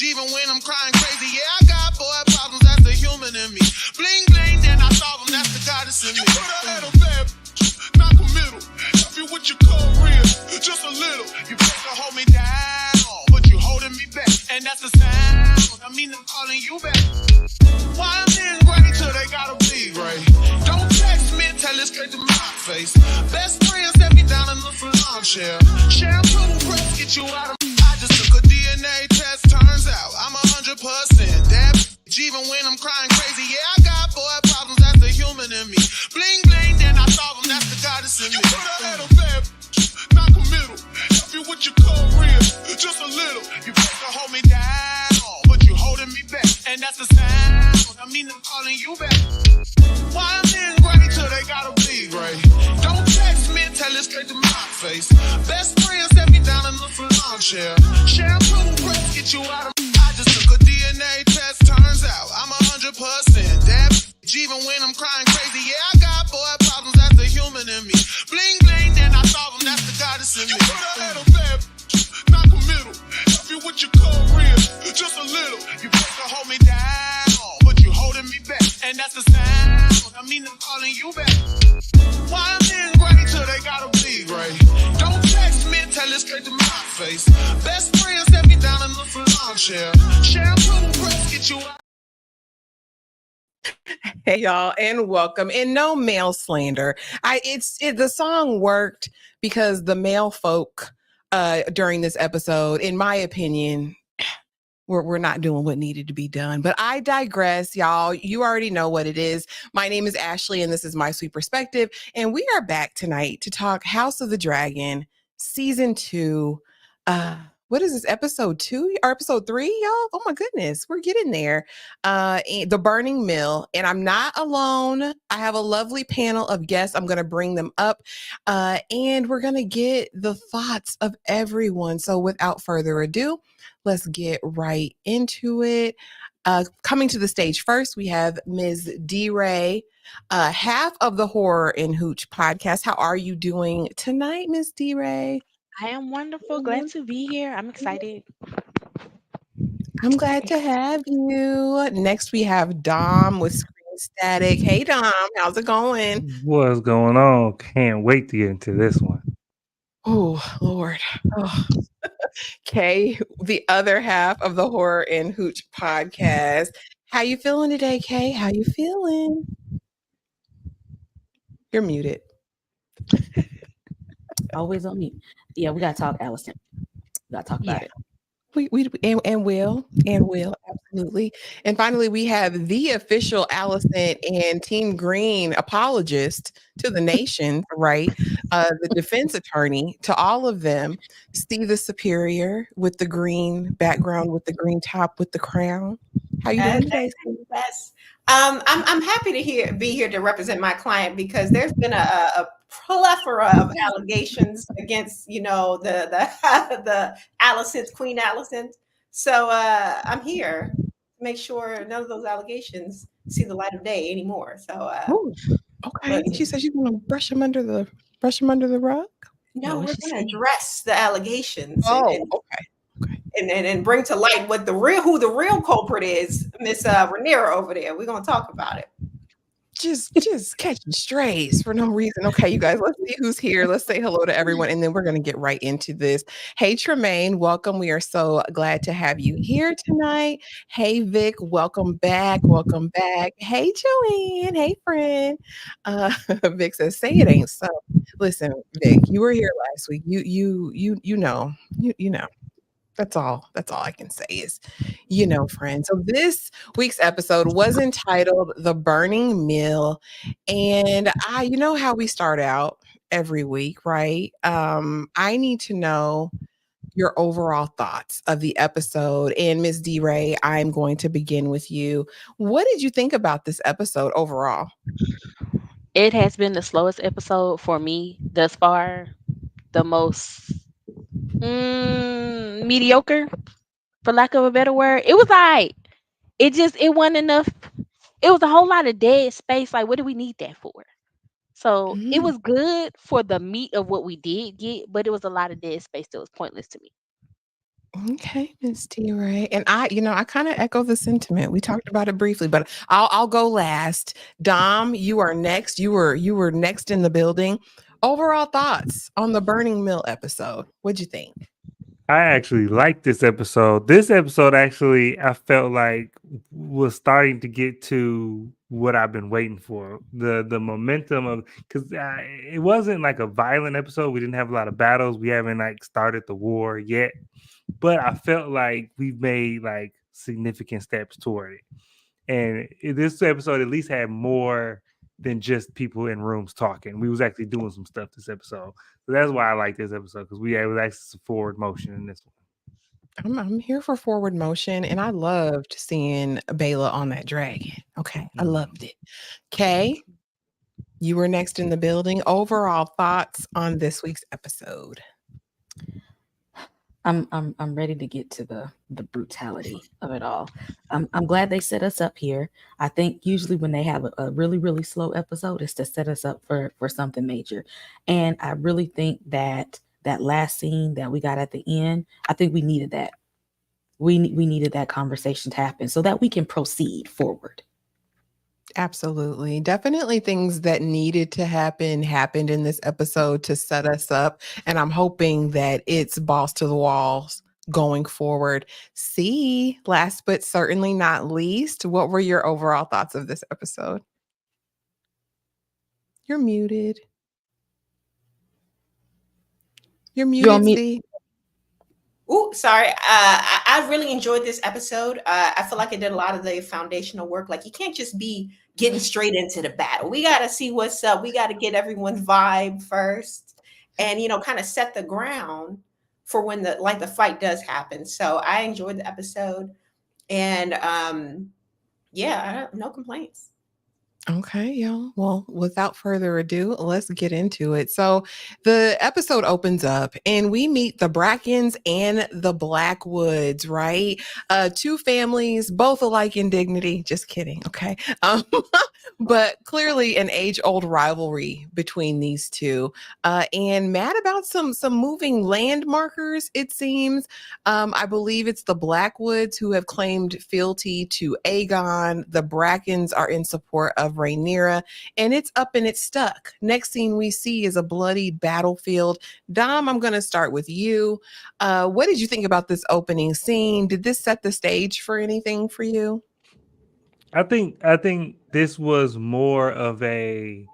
Even when I'm crying crazy, yeah, I got boy problems, that's the human in me. Bling bling, then I solve them, that's the goddess in me. You put her at a bad, knock a middle. Help you with your career, just a little. You supposed to hold me down, but you holding me back. And that's the sound, I mean I'm calling you back. Why I'm in great till they gotta be great. Don't text me, tell it straight to my face. Best friend set me down in the salon chair. Shampoo press get you out of. I just took a DNA test, turns out I'm 100% that. Even when I'm crying crazy, yeah, I got boy problems, that's the human in me. Bling bling, then I solve them, that's the goddess in me. You put her at a bad, knock a middle. Help you with your career, just a little. You supposed to hold me down, but you holding me back. And that's the sound, I mean I'm calling you back. Why I'm in great till they gotta be great. Don't text me, tell it straight to my face. Best friend set me down in the salon chair. Shampoo press get you out of. I just took a DNA test, turns out I'm 100% that. Even when I'm crying crazy, yeah, I got boy problems, that's the human in me. Bling bling, then I solve them, that's the goddess in me. You put her at a bad, knock a middle. Help you with your career, just a little. You supposed to hold me down, but you holding me back. And that's the sound, I mean I'm calling you back. Why I'm in great till they gotta be great. Don't text me, tell it straight to my face. Best friend set me down in the salon chair. Shampoo press get you out. Hey y'all, and welcome. And no male slander. The song worked because the male folk during this episode, in my opinion, we're not doing what needed to be done. But I digress, y'all. You already know what it is. My name is Ashley, and this is My Sweet Perspective. And we are back tonight to talk House of the Dragon, Season 2. What is this, episode 2 or episode 3, y'all? Oh my goodness, we're getting there. The Burning Mill, and I'm not alone. I have a lovely panel of guests. I'm going to bring them up, and we're going to get the thoughts of everyone. So without further ado, let's get right into it. Coming to the stage first, we have Ms. D-Ray, half of the Horror in Hooch podcast. How are you doing tonight, Ms. D-Ray? I am wonderful. Glad to be here. I'm excited. I'm glad to have you. Next, we have Dom with Screen Static. Hey, Dom, how's it going? What's going on? Can't wait to get into this one. Oh, Lord. Oh. Kay, the other half of the Horror in Hooch podcast. How you feeling today, Kay? How you feeling? You're muted. Always on mute. Yeah, we gotta talk, Allison. We gotta talk about it. And will absolutely. And finally, we have the official Allison and Team Green apologist to the nation, right? The defense attorney to all of them. Steve the Superior with the green background, with the green top, with the crown. How you doing today? Yes. I'm happy to be here to represent my client because there's been a plethora of allegations against, the Allisons, Queen Allison. So I'm here to make sure none of those allegations see the light of day anymore. So okay. She said she's gonna brush them under the rug. No, we're gonna address the allegations. Okay. And bring to light who the real culprit is, Miss Rhaenyra over there. We're gonna talk about it. Just catching strays for no reason. Okay, you guys, let's see who's here. Let's say hello to everyone, and then we're going to get right into this. Hey, Tremaine, welcome. We are so glad to have you here tonight. Hey, Vic, welcome back. Welcome back. Hey, Joanne. Hey, friend. Vic says, "Say it ain't so." Listen, Vic, you were here last week. You know. That's all I can say is, friend. So this week's episode was entitled The Burning Mill. And you know how we start out every week, right? I need to know your overall thoughts of the episode. And Ms. D-Ray, I'm going to begin with you. What did you think about this episode overall? It has been the slowest episode for me thus far. The most mediocre, for lack of a better word. It was like it wasn't enough. It was a whole lot of dead space. Like, what do we need that for? So it was good for the meat of what we did get, but it was a lot of dead space that was pointless to me. Okay, Miss T. Ray, and I kind of echo the sentiment. We talked about it briefly, but I'll go last. Dom, you are next. You were next in the building. Overall thoughts on the Burning Mill episode? What'd you think? I actually liked this episode. This episode actually, I felt like was starting to get to what I've been waiting for. The momentum of, because it wasn't like a violent episode. We didn't have a lot of battles. We haven't like started the war yet, but I felt like we've made like significant steps toward it. And this episode at least had more than just people in rooms talking. We was actually doing some stuff this episode. So that's why I like this episode, because it was actually some forward motion in this one. I'm here for forward motion, and I loved seeing Bela on that dragon. Okay, I loved it. Kay, you were next in the building. Overall thoughts on this week's episode? I'm ready to get to the brutality of it all. I'm glad they set us up here. I think usually when they have a really, really slow episode, it's to set us up for something major. And I really think that last scene that we got at the end, I think we needed that. We needed that conversation to happen so that we can proceed forward. Absolutely. Definitely things that needed to happen happened in this episode to set us up. And I'm hoping that it's balls to the walls going forward. See, last but certainly not least, what were your overall thoughts of this episode? You're muted. You're You're on muted, mute. Z. Ooh, sorry. I really enjoyed this episode. I feel like it did a lot of the foundational work. Like you can't just be getting straight into the battle. We got to see what's up. We got to get everyone's vibe first, and kind of set the ground for when the fight does happen. So I enjoyed the episode, and yeah, no complaints. Okay, y'all. Well, without further ado, let's get into it. So, the episode opens up and we meet the Brackens and the Blackwoods, right? Two families, both alike in dignity. Just kidding. Okay. But clearly an age-old rivalry between these two. And mad about some moving land markers, it seems. I believe it's the Blackwoods who have claimed fealty to Aegon. The Brackens are in support of Rhaenyra, and it's up and it's stuck. Next scene we see is a bloody battlefield. Dom, I'm going to start with you. What did you think about this opening scene? Did this set the stage for anything for you? I think this was more of a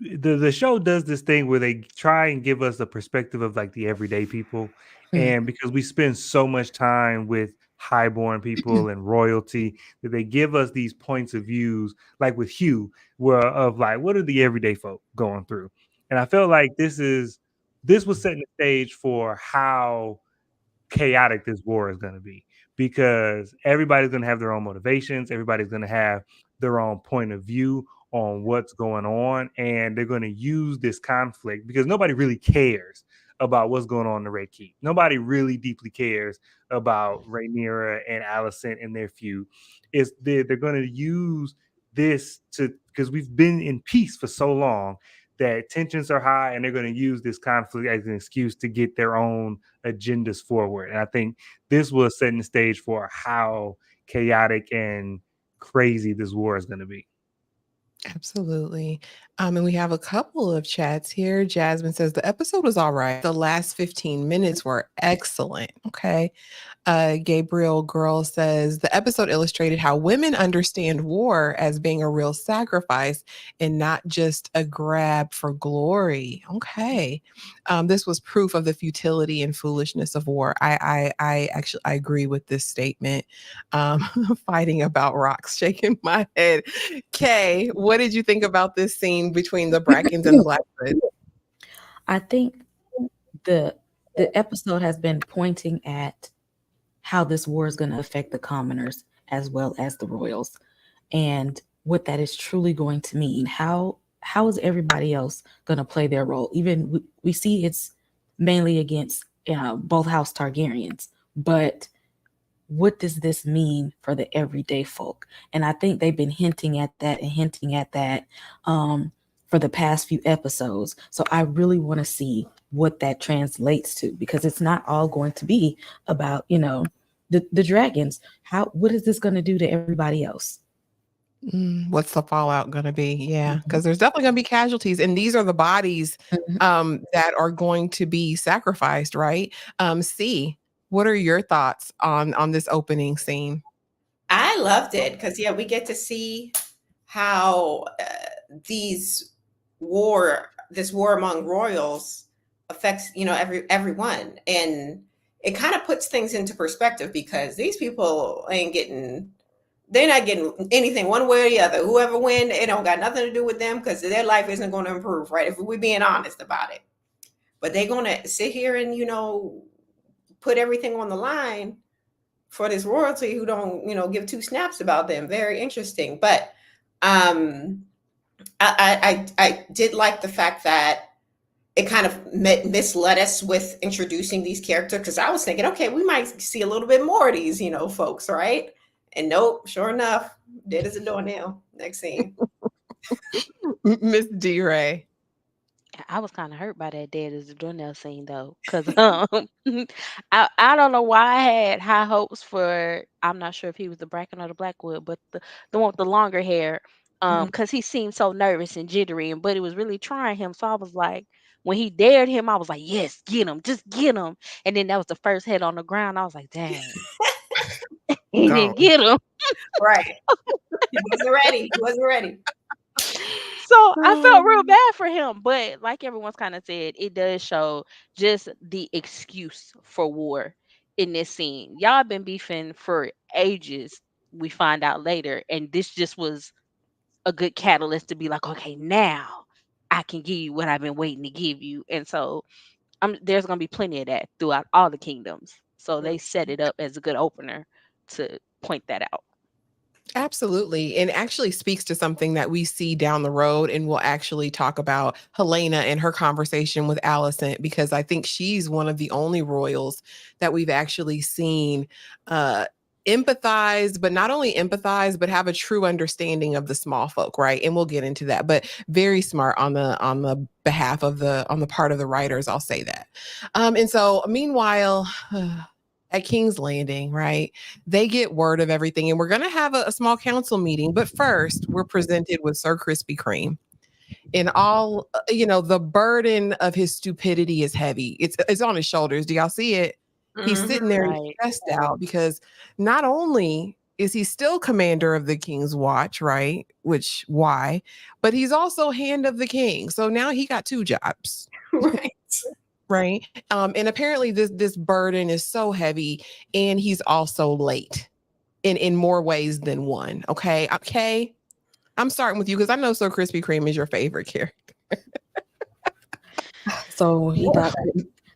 the show does this thing where they try and give us a perspective of like the everyday people. And because we spend so much time with highborn people and royalty, that they give us these points of views, like with Hugh, where of like, what are the everyday folk going through? And I felt like this was setting the stage for how chaotic this war is going to be, because everybody's going to have their own motivations, everybody's going to have their own point of view on what's going on, and they're going to use this conflict because nobody really cares about what's going on in the Red Keep. Nobody really deeply cares about Rhaenyra and Alicent and their feud. They're going to use this to, because we've been in peace for so long that tensions are high, and they're going to use this conflict as an excuse to get their own agendas forward. And I think this was setting the stage for how chaotic and crazy this war is going to be. Absolutely. And we have a couple of chats here. Jasmine says the episode was all right. The last 15 minutes were excellent. Okay. Gabriel Girl says the episode illustrated how women understand war as being a real sacrifice and not just a grab for glory. Okay. This was proof of the futility and foolishness of war. I actually I agree with this statement. Fighting about rocks, shaking my head. Kay, what did you think about this scene between the Brackens and the Blackfoots? I think the episode has been pointing at how this war is going to affect the commoners as well as the royals, and what that is truly going to mean. How is everybody else going to play their role? Even we see it's mainly against both House Targaryens, but what does this mean for the everyday folk? And I think they've been hinting at that for the past few episodes. So I really want to see what that translates to, because it's not all going to be about, the dragons. What is this going to do to everybody else? What's the fallout going to be? Yeah, Mhm. because there's definitely going to be casualties, and these are the bodies Mhm. that are going to be sacrificed, right? C, what are your thoughts on this opening scene? I loved it because we get to see how these this war among royals affects everyone, and it kind of puts things into perspective because these people they're not getting anything one way or the other. Whoever win, it don't got nothing to do with them because their life isn't going to improve, right? If we're being honest about it, but they're going to sit here and put everything on the line for this royalty who don't give two snaps about them. Very interesting. But I did like the fact that it kind of misled us with introducing these characters, because I was thinking, okay, we might see a little bit more of these folks, right? And nope, sure enough, dead as a doornail. Next scene. Miss D. Ray. I was kind of hurt by that dead as a doornail scene though, because I don't know why I had high hopes for, I'm not sure if he was the Bracken or the Blackwood, but the one with the longer hair, because he seemed so nervous and jittery, but it was really trying him. So I was like, when he dared him, I was like, yes, get him, just get him. And then that was the first head on the ground. I was like, dang, he Gone. didn't get him. Right. He wasn't ready. He wasn't ready. So I felt real bad for him, but like everyone's kind of said, it does show just the excuse for war in this scene. Y'all been beefing for ages, we find out later, and this just was a good catalyst to be like, okay, now I can give you what I've been waiting to give you. And so there's gonna be plenty of that throughout all the kingdoms. So they set it up as a good opener to point that out. Absolutely. And actually speaks to something that we see down the road. And we'll actually talk about Helena and her conversation with Alicent, because I think she's one of the only royals that we've actually seen empathize, but not only empathize, but have a true understanding of the small folk, right? And we'll get into that. But very smart on the behalf of on the part of the writers, I'll say that. And so meanwhile, at King's Landing, right? They get word of everything, and we're going to have a small council meeting. But first, we're presented with Sir Krispy Kreme. In all, the burden of his stupidity is heavy. It's on his shoulders. Do y'all see it? He's sitting there and he's Right. stressed out because not only is he still commander of the King's Watch, right? Which why? But he's also hand of the king. So now he got two jobs. Right. Right. And apparently this burden is so heavy, and he's also late in more ways than one. Okay. Okay. I'm starting with you because I know Sir Krispy Kreme is your favorite character. So he thought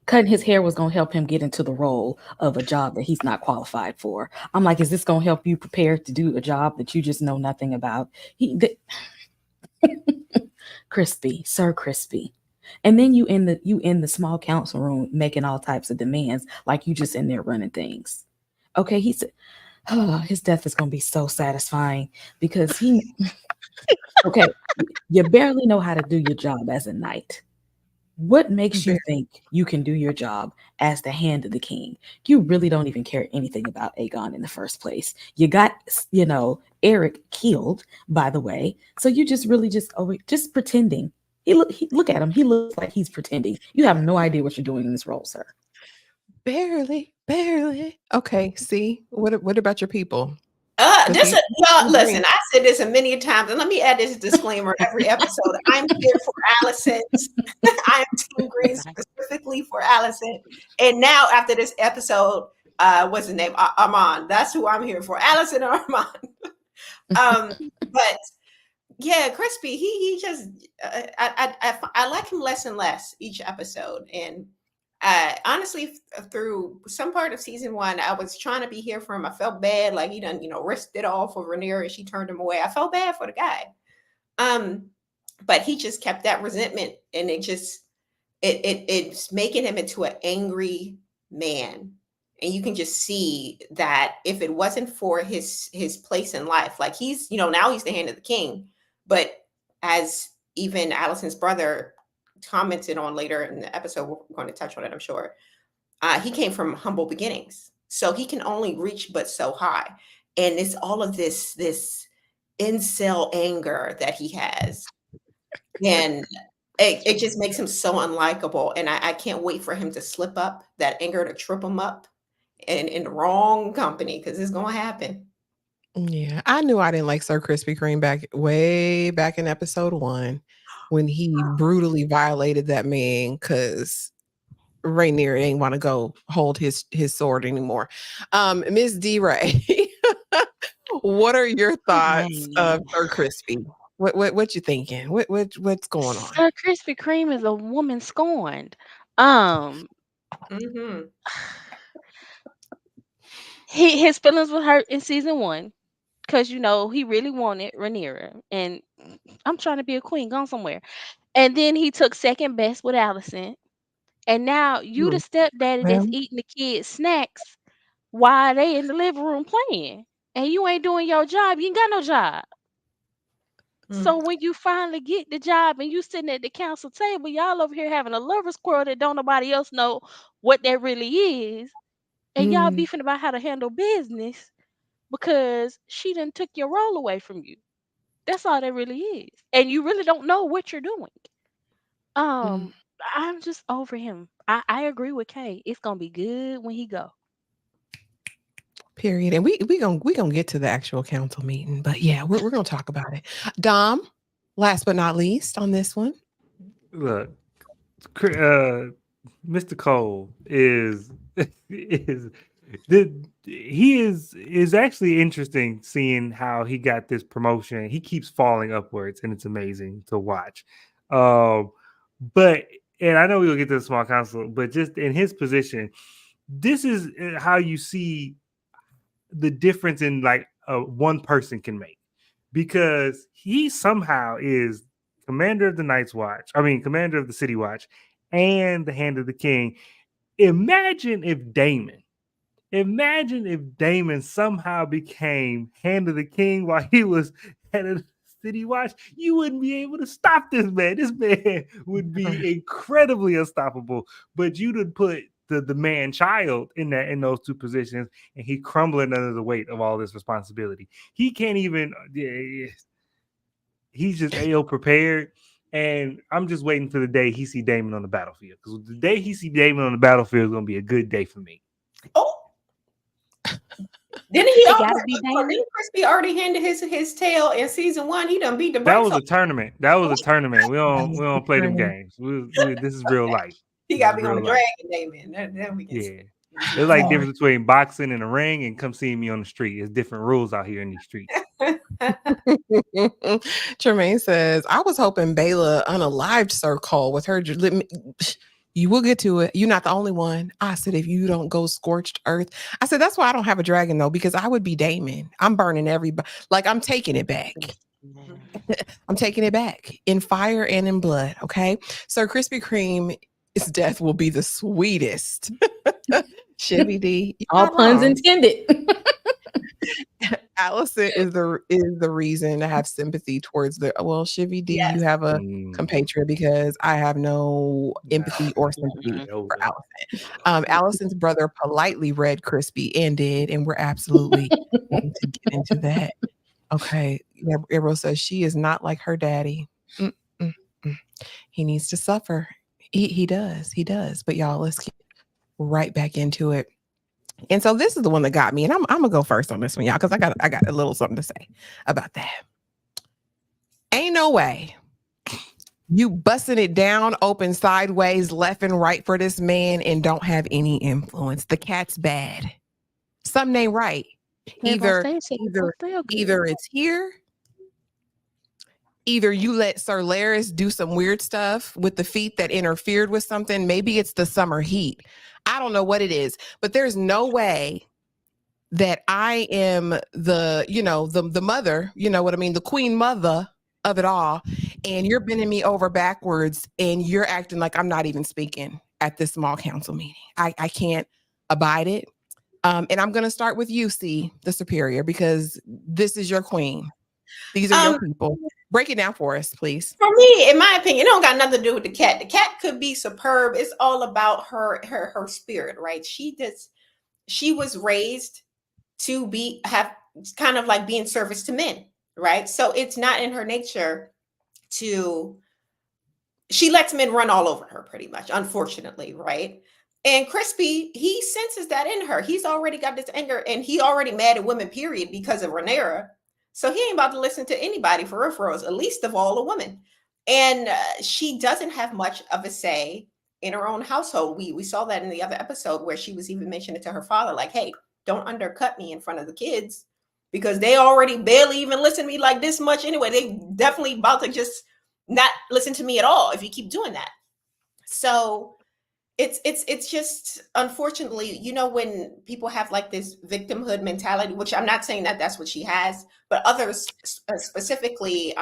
cutting his hair was going to help him get into the role of a job that he's not qualified for. I'm like, is this going to help you prepare to do a job that you just know nothing about? Crispy, Sir Crispy. And then you in the small council room making all types of demands, like you just in there running things. Okay, he said, oh, his death is going to be so satisfying because okay, you barely know how to do your job as a knight. What makes you think you can do your job as the hand of the king? You really don't even care anything about Aegon in the first place. You got, Eric killed, by the way. So you just really just pretending. Look at him. He looks like he's pretending. You have no idea what you're doing in this role, sir. Barely. Okay. See, what about your people? Y'all listen, I said this a many times, and let me add this disclaimer every episode. I'm here for Alicent. I'm Team Green specifically for Alicent. And now after this episode, what's his name? Armand. That's who I'm here for. Alicent and Armand. But yeah, Crispy, he just I like him less and less each episode. And honestly, through some part of season 1, I was trying to be here for him. I felt bad, like he done, risked it all for Rhaenyra and she turned him away. I felt bad for the guy. But he just kept that resentment, and it's making him into an angry man. And you can just see that if it wasn't for his place in life, like now he's the hand of the king. But as even Alicent's brother commented on later in the episode, we're going to touch on it, I'm sure. He came from humble beginnings, so he can only reach but so high, and it's all of this incel anger that he has, and it just makes him so unlikable. And I can't wait for him to slip up, that anger to trip him up in the wrong company, because it's gonna happen. Yeah, I knew I didn't like Sir Krispy Kreme way back in episode 1 when he brutally violated that man because Rainier ain't want to go hold his sword anymore. Miss D Ray, what are your thoughts of Man. Sir Crispy? What you thinking? What's going on? Sir Krispy Kreme is a woman scorned. Um, Mhm. his feelings were hurt in season 1 because he really wanted Rhaenyra, and I'm trying to be a queen, gone somewhere. And then he took second best with Allison, and now you the Hmm. stepdaddy that's Well, eating the kids' snacks while they in the living room playing, and you ain't doing your job. You ain't got no job. So Mm. when you finally get the job and you sitting at the council table, y'all over here having a lover's quarrel that don't nobody else know what that really is, and y'all mm, beefing about how to handle business because she done took your role away from you. That's all that really is, and you really don't know what you're doing. mm, Um, I'm just over him. I agree with Kay. It's gonna be good when he go. period. And we gonna get to the actual council meeting, but yeah, we're gonna talk about it. Dom, last but not least on this one. Look, Mr. Cole is he is actually interesting seeing how he got this promotion. He keeps falling upwards, and it's amazing to watch. Um, but and I know we'll get to the small council, but just in his position, this is how you see the difference in like one person can make, because he somehow is commander of the Night's Watch. I mean, commander of the City Watch and the Hand of the King. Imagine if Damon somehow became Hand of the King while he was head of the City Watch. You wouldn't be able to stop this man. This man would be incredibly unstoppable. But you'd have put the man child in those two positions, and he crumbling under the weight of all this responsibility. He can't even. He's just ill prepared. And I'm just waiting for the day he see Damon on the battlefield, because the day he see Damon on the battlefield is going to be a good day for me. Oh, didn't he? It gotta be Didn't Damon. Crispy already handed his tail in season 1? He done beat the That brakes was off. a tournament. We don't play them games. This is real life. He This got is to be on real the life. dragon, Damon. Then we can Yeah. see It's the like difference between boxing and a ring and come see me on the street. It's different rules out here in these streets. Tremaine says, I was hoping Bayla unalived Sir Cole with her. You will get to it. You're not the only one. I said, if you don't go scorched earth. I said, that's why I don't have a dragon, though, because I would be Damon. I'm burning everybody. Like, I'm taking it back. I'm taking it back in fire and in blood. Okay. Sir Krispy Kreme's death will be the sweetest. Chevy D. You're All not puns wrong. intended. Allison is the reason to have sympathy towards Shivy D, you Yes. have a compatriot because I have no empathy or sympathy for Allison. Allison's brother politely read Crispy and did, and we're absolutely going to get into that. Okay. Arrow says she is not like her daddy. Mm, mm, mm. He needs to suffer. He does. But y'all, let's get right back into it. And so this is the one that got me, and I'm gonna go first on this one, y'all, because I got a little something to say about that. Ain't no way you busting it down, open sideways, left and right for this man, and don't have any influence. The cat's bad. Something ain't right. Either it's here. Either you let Sir Laris do some weird stuff with the feet that interfered with something. Maybe it's the summer heat. I don't know what it is, but there's no way that I am the mother, you know what I mean, the queen mother of it all, and you're bending me over backwards and you're acting like I'm not even speaking at this small council meeting. I can't abide it. And I'm going to start with you, C, the superior, because this is your queen. These are your people. Break it down for us, please. For me, in my opinion, it don't got nothing to do with the cat. The cat could be superb. It's all about her spirit, right? She was raised to have kind of like be in service to men, right? So it's not in her nature to she lets men run all over her pretty much, unfortunately, right? And Crispy, he senses that in her. He's already got this anger and he already mad at women, period, because of Rhaenyra. So he ain't about to listen to anybody for referrals, at least of all a woman. And she doesn't have much of a say in her own household. We saw that in the other episode where she was even mentioning to her father, like, hey, don't undercut me in front of the kids because they already barely even listen to me like this much anyway. They definitely about to just not listen to me at all if you keep doing that. So it's just unfortunately, you know, when people have like this victimhood mentality, which I'm not saying that that's what she has, but others specifically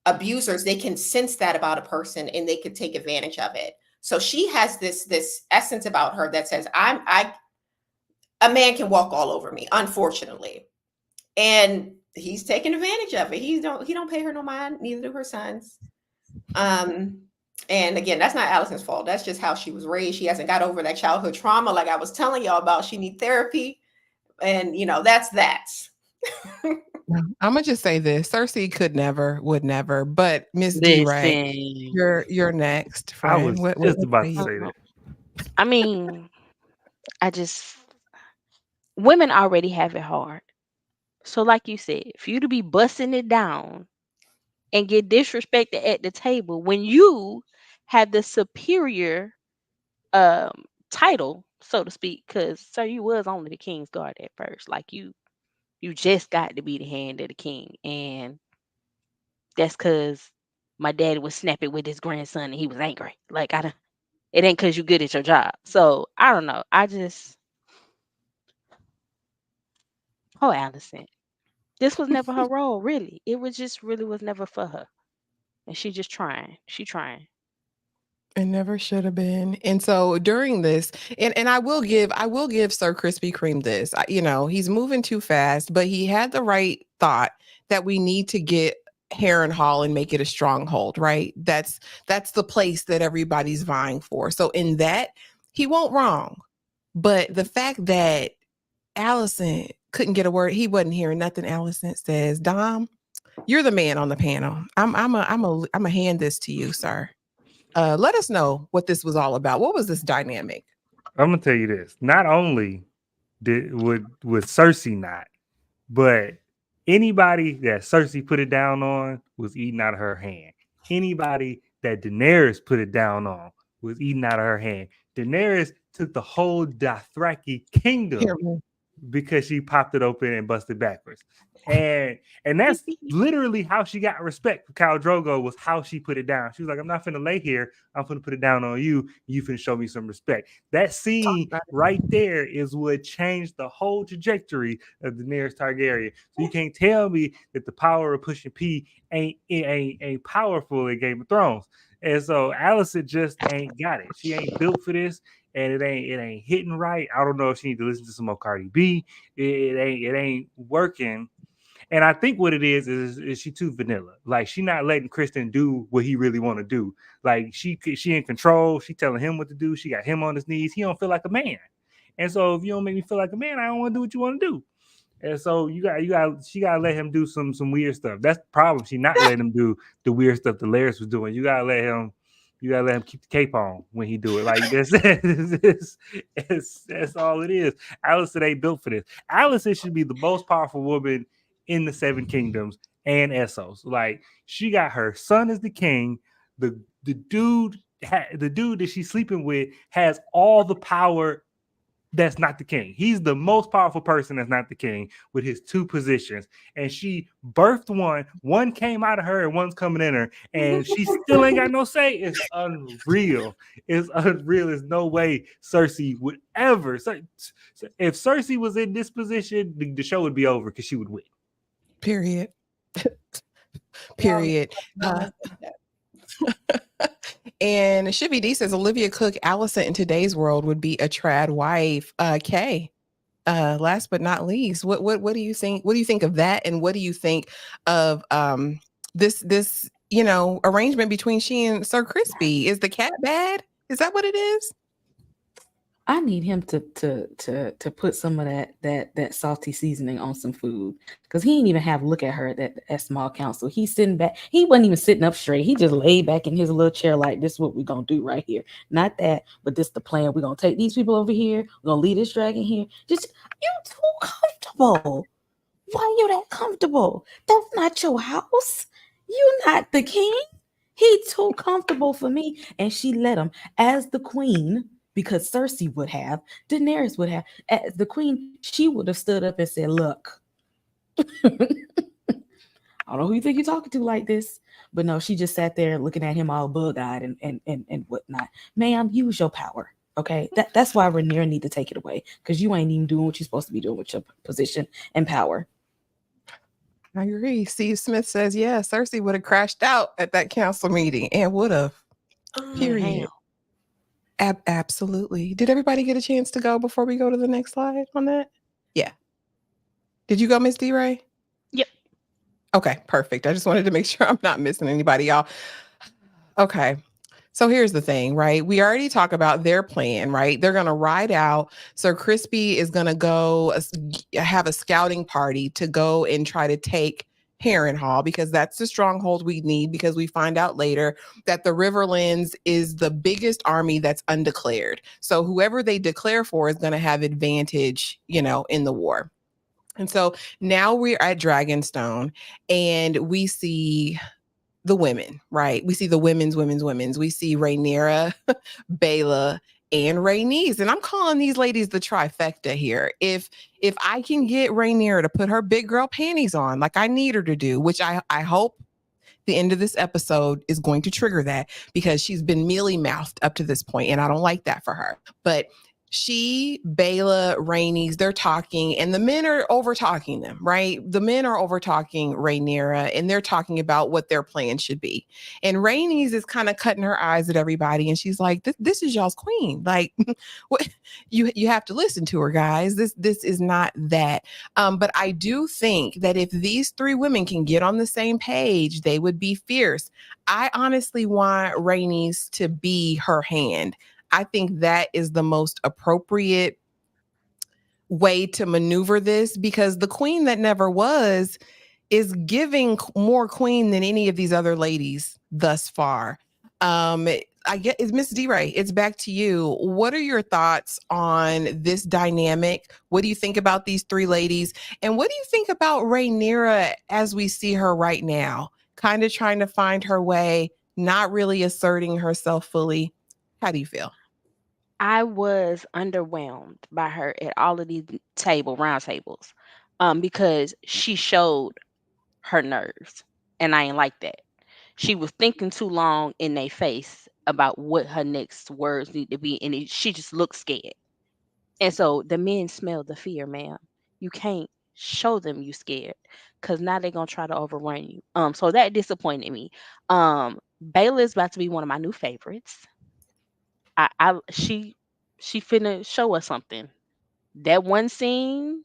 abusers, they can sense that about a person and they could take advantage of it. So she has this essence about her that says a man can walk all over me, unfortunately, and he's taking advantage of it. He don't pay her no mind, neither do her sons. And again, that's not Allison's fault. That's just how she was raised. She hasn't got over that childhood trauma, like I was telling y'all about. She need therapy, and you know that's that. I'm gonna just say this: Cersei would never. But Miss D-Ray, Listen, you're next, I friend. was What just say about to you? say that. I mean, I just women already have it hard. So, like you said, for you to be busting it down and get disrespected at the table when you have the superior title, so to speak, because sir, you was only the king's guard at first. Like you just got to be the hand of the king, and that's because my daddy was snapping with his grandson and he was angry. Like I don't. It ain't because you good at your job. So I don't know. Oh, Allison, this was never her role, really. It was just really was never for her. And she just trying. She trying. It never should have been. And so during this, and I will give Sir Krispy Kreme this. You know, he's moving too fast, but he had the right thought that we need to get Harrenhal and make it a stronghold, right? That's the place that everybody's vying for. So in that, he won't wrong. But the fact that Allison couldn't get a word, he wasn't hearing nothing Allison says. Dom, you're the man on the panel. I'm a hand this to you, sir. Let us know what this was all about. What was this dynamic? I'm gonna tell you this. Not only would Cersei not, but anybody that Cersei put it down on was eating out of her hand. Anybody that Daenerys put it down on was eating out of her hand. Daenerys took the whole Dothraki kingdom because she popped it open and busted backwards. And that's literally how she got respect for Khal Drogo, was how she put it down. She was like, I'm not finna lay here. I'm finna put it down on you. You finna show me some respect. That scene right there is what changed the whole trajectory of Daenerys Targaryen. So you can't tell me that the power of pushing P ain't powerful in Game of Thrones. And so Alicent just ain't got it. She ain't built for this, and it ain't hitting right. I don't know if she need to listen to some more Cardi B. It ain't working. And I think what it is she too vanilla. Like, she not letting Kristen do what he really want to do. Like, she in control. She telling him what to do. She got him on his knees. He don't feel like a man. And so if you don't make me feel like a man, I don't want to do what you want to do. And so she gotta let him do some weird stuff. That's the problem. She not letting him do the weird stuff the Laird was doing. You gotta let him keep the cape on when he do it. Like, that's all it is. Alicent ain't built for this. Alicent should be the most powerful woman in the Seven Kingdoms and Essos. Like, she got her son as the king. The dude that she's sleeping with has all the power. That's not the king. He's the most powerful person that's not the king with his two positions. And she birthed one came out of her and one's coming in her, and she still ain't got no say. It's unreal. It's unreal. There's no way Cersei would ever. So if Cersei was in this position, the show would be over because she would win. Period. Period. And Shivy D says Olivia Cook, Allison in today's world would be a trad wife. Kay, last but not least, what do you think? What do you think of that? And what do you think of this arrangement between she and Sir Crispy. Is the cat bad? Is that what it is? I need him to put some of that salty seasoning on some food because he didn't even have a look at her at small council. He's sitting back. He wasn't even sitting up straight. He just laid back in his little chair like this. Is what we're gonna do right here. Not that, but this the plan. We're gonna take these people over here. We're gonna leave this dragon here. Just you too comfortable. Why you that comfortable? That's not your house. You not the king. He too comfortable for me. And she let him as the queen, because Cersei would have, Daenerys would have, as the queen, she would have stood up and said, look, I don't know who you think you're talking to like this. But no, she just sat there looking at him all bug-eyed and whatnot. Ma'am, use your power. Okay. That's why Rhaenyra need to take it away. Because you ain't even doing what you're supposed to be doing with your position and power. I agree. Steve Smith says, yeah, Cersei would have crashed out at that council meeting and would have. Period. Absolutely. Did everybody get a chance to go before we go to the next slide on that? Yeah. Did you go, Miss D. Ray? Yep. Okay, perfect. I just wanted to make sure I'm not missing anybody, y'all. Okay. So here's the thing, right? We already talked about their plan, right? They're going to ride out. Sir Crispy is going to go have a scouting party to go and try to take Harrenhal because that's the stronghold we need, because we find out later that the Riverlands is the biggest army that's undeclared. So whoever they declare for is going to have advantage, in the war. And so now we're at Dragonstone and we see the women, right? We see the women's. We see Rhaenyra, Baela, and Rhaenys. And I'm calling these ladies the trifecta here. If I can get Rhaenyra to put her big girl panties on, like I need her to do, which I hope the end of this episode is going to trigger that, because she's been mealy mouthed up to this point, and I don't like that for her. But she, Baela, Rhaenys, they're talking, and the men are over talking them, right? The men are over talking Rhaenyra, and they're talking about what their plan should be. And Rhaenys is kind of cutting her eyes at everybody, and she's like, "This is y'all's queen. Like, what? You have to listen to her, guys. This is not that." But I do think that if these three women can get on the same page, they would be fierce. I honestly want Rhaenys to be her hand. I think that is the most appropriate way to maneuver this, because the queen that never was is giving more queen than any of these other ladies thus far. I get it's Miss D Ray. It's back to you. What are your thoughts on this dynamic? What do you think about these three ladies? And what do you think about Rhaenyra as we see her right now? Kind of trying to find her way, not really asserting herself fully. How do you feel? I was underwhelmed by her at all of these round tables, because she showed her nerves, and I ain't like that. She was thinking too long in their face about what her next words need to be, and she just looked scared. And so the men smell the fear, ma'am. You can't show them you scared, because now they're gonna try to overrun you. So that disappointed me. Bayla is about to be one of my new favorites. She finna show us something. That one scene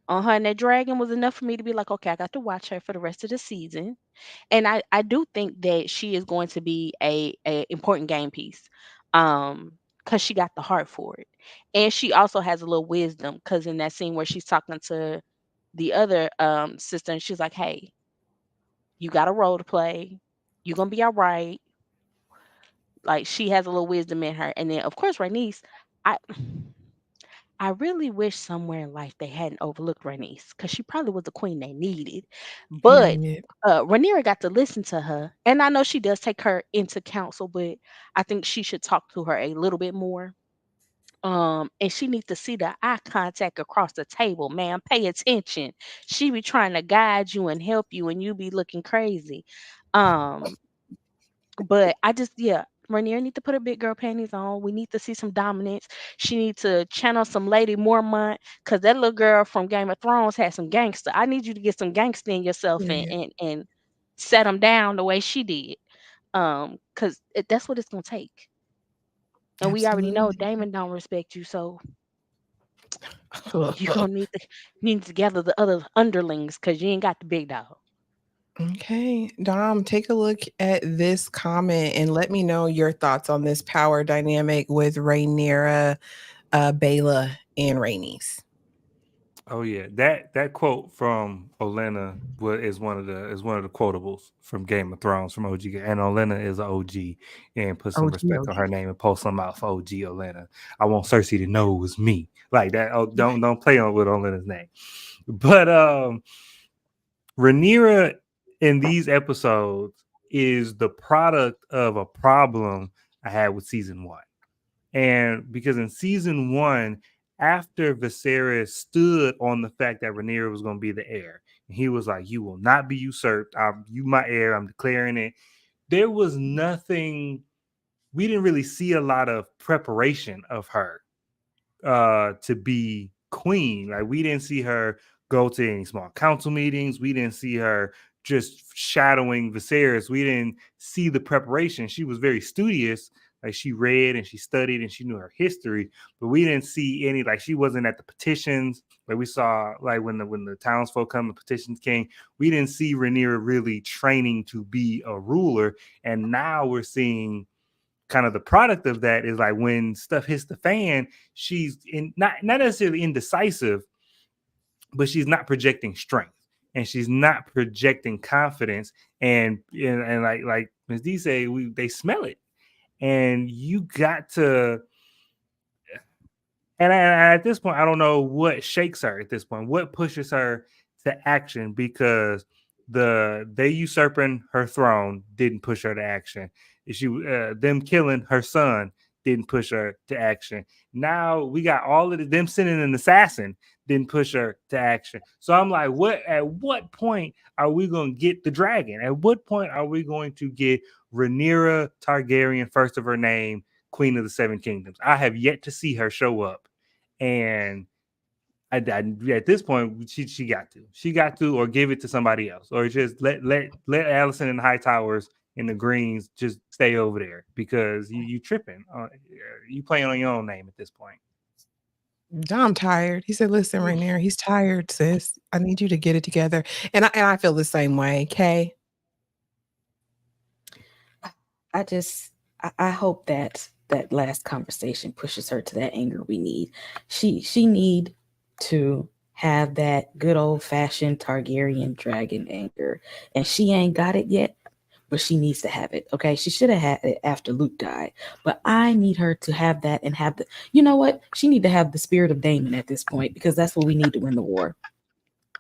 on her and that dragon was enough for me to be like, okay, I got to watch her for the rest of the season. And I do think that she is going to be a important game piece. Because she got the heart for it. And she also has a little wisdom, because in that scene where she's talking to the other sister, and she's like, hey, you got a role to play. You're gonna be all right. Like, she has a little wisdom in her. And then of course Rhaenys, I I really wish somewhere in life they hadn't overlooked Rhaenys, because she probably was the queen they needed. But Period. Rhaenyra got to listen to her, and I know she does take her into counsel, but I think she should talk to her a little bit more. And she needs to see the eye contact across the table, man. Pay attention. She be trying to guide you and help you, and you be looking crazy. Um, but I just, yeah, Rhaenyra need to put her big girl panties on. We need to see some dominance. She need to channel some Lady Mormont, because that little girl from Game of Thrones had some gangster. I need you to get some gangster in yourself, and Period. set them down the way she did. Because that's what it's gonna take. And we already know Absolutely. Damon don't respect you, so you Ugh. gonna need to gather the other underlings, because you ain't got the big dog. Okay, Dom, take a look at this comment and let me know your thoughts on this power dynamic with Rhaenyra, Bela, and Rhaenys. Oh yeah, that quote from Olenna is one of the quotables from Game of Thrones from OG, and Olenna is an OG, and put some OG, respect on her name and post some out for OG Olenna. I want Cersei to know it was me, like that. Oh, don't play on with Olenna's name, but Rhaenyra in these episodes is the product of a problem I had with season one. And because in season one, after Viserys stood on the fact that Rhaenyra was going to be the heir, and he was like, "You will not be usurped. You my heir. I'm declaring it." There was nothing. We didn't really see a lot of preparation of her to be queen. Like we didn't see her go to any small council meetings. We didn't see her just shadowing Viserys. We didn't see the preparation. She was very studious. Like she read and she studied and she knew her history, but we didn't see any, like she wasn't at the petitions. Like we saw, like when the townsfolk come, the petitions came. We didn't see Rhaenyra really training to be a ruler, and now we're seeing kind of the product of that is like when stuff hits the fan, she's not necessarily indecisive, but she's not projecting strength and she's not projecting confidence. And like Ms. D say, they smell it, and you got to. And at this point, I don't know what shakes her at this point, what pushes her to action, because they usurping her throne didn't push her to action. Them killing her son didn't push her to action. Now we got all of them sending an assassin didn't push her to action. So I'm like, at what point are we going to get the dragon? At what point are we going to get Rhaenyra Targaryen, first of her name, Queen of the Seven Kingdoms? I have yet to see her show up, and at this point, she got to, or give it to somebody else, or just let Allison and the Hightowers and the Greens just stay over there, because you tripping, you playing on your own name at this point. Dom tired. He said, "Listen, Rhaenyra, he's tired, sis. I need you to get it together." And I feel the same way. Kay. I hope that last conversation pushes her to that anger we need. She need to have that good old fashioned Targaryen dragon anger, and she ain't got it yet, but she needs to have it. Okay, she should have had it after Luke died, but I need her to have that, and have the. You know what? She need to have the spirit of Daemon at this point, because that's what we need to win the war.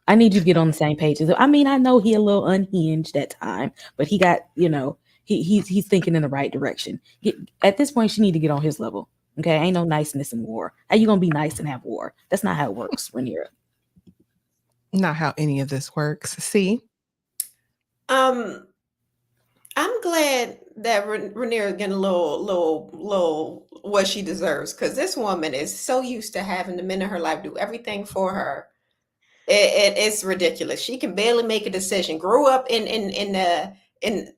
I need you to get on the same page. I mean, I know he a little unhinged at time, but he got, he's thinking in the right direction. At this point, she need to get on his level. Okay, ain't no niceness in war. How you gonna be nice and have war? That's not how it works, Rhaenyra. Not how any of this works. See? I'm glad that Rhaenyra is getting a little what she deserves, because this woman is so used to having the men in her life do everything for her. It's ridiculous. She can barely make a decision. Grew up in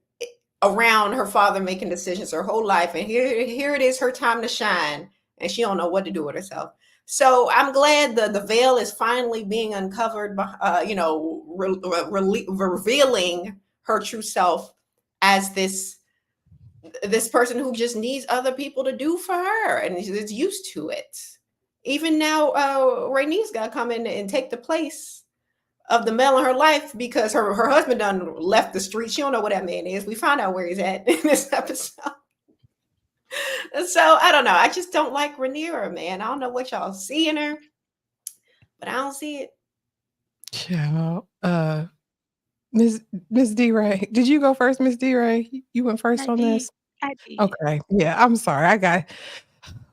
around her father making decisions her whole life, and here it is, her time to shine, and she don't know what to do with herself. So I'm glad the veil is finally being uncovered, revealing her true self as this person who just needs other people to do for her and is used to it. Even now, Rhaenys got to come in and take the place of the male in her life, because her husband done left the street. She don't know where that man is. We found out where he's at in this episode. So I don't know. I just don't like Rhaenyra, man. I don't know what y'all see in her, but I don't see it. Yeah. Miss D Ray. Did you go first, Miss D Ray? You went first on this? I did. Okay. Yeah, I'm sorry.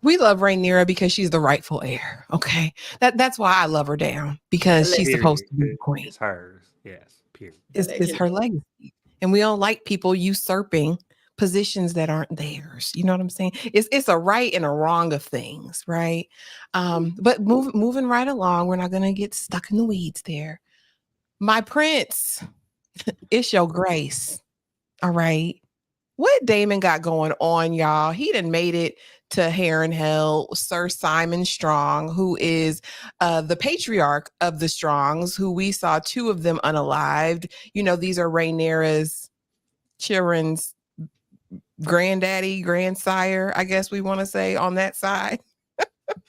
We love Rhaenyra because she's the rightful heir. Okay. That's why I love her down, because she's supposed to be the queen. It's hers. Yes. Period. It's her legacy. And we don't like people usurping positions that aren't theirs. You know what I'm saying? It's a right and a wrong of things, right? But moving right along, we're not gonna get stuck in the weeds there. My prince, it's your grace. All right. What Damon got going on, y'all? He done made it to Heron Hell. Sir Simon Strong, who is the patriarch of the Strongs, who we saw two of them unalived. You know, these are Rhaenyra's children's granddaddy, grandsire, I guess we want to say on that side.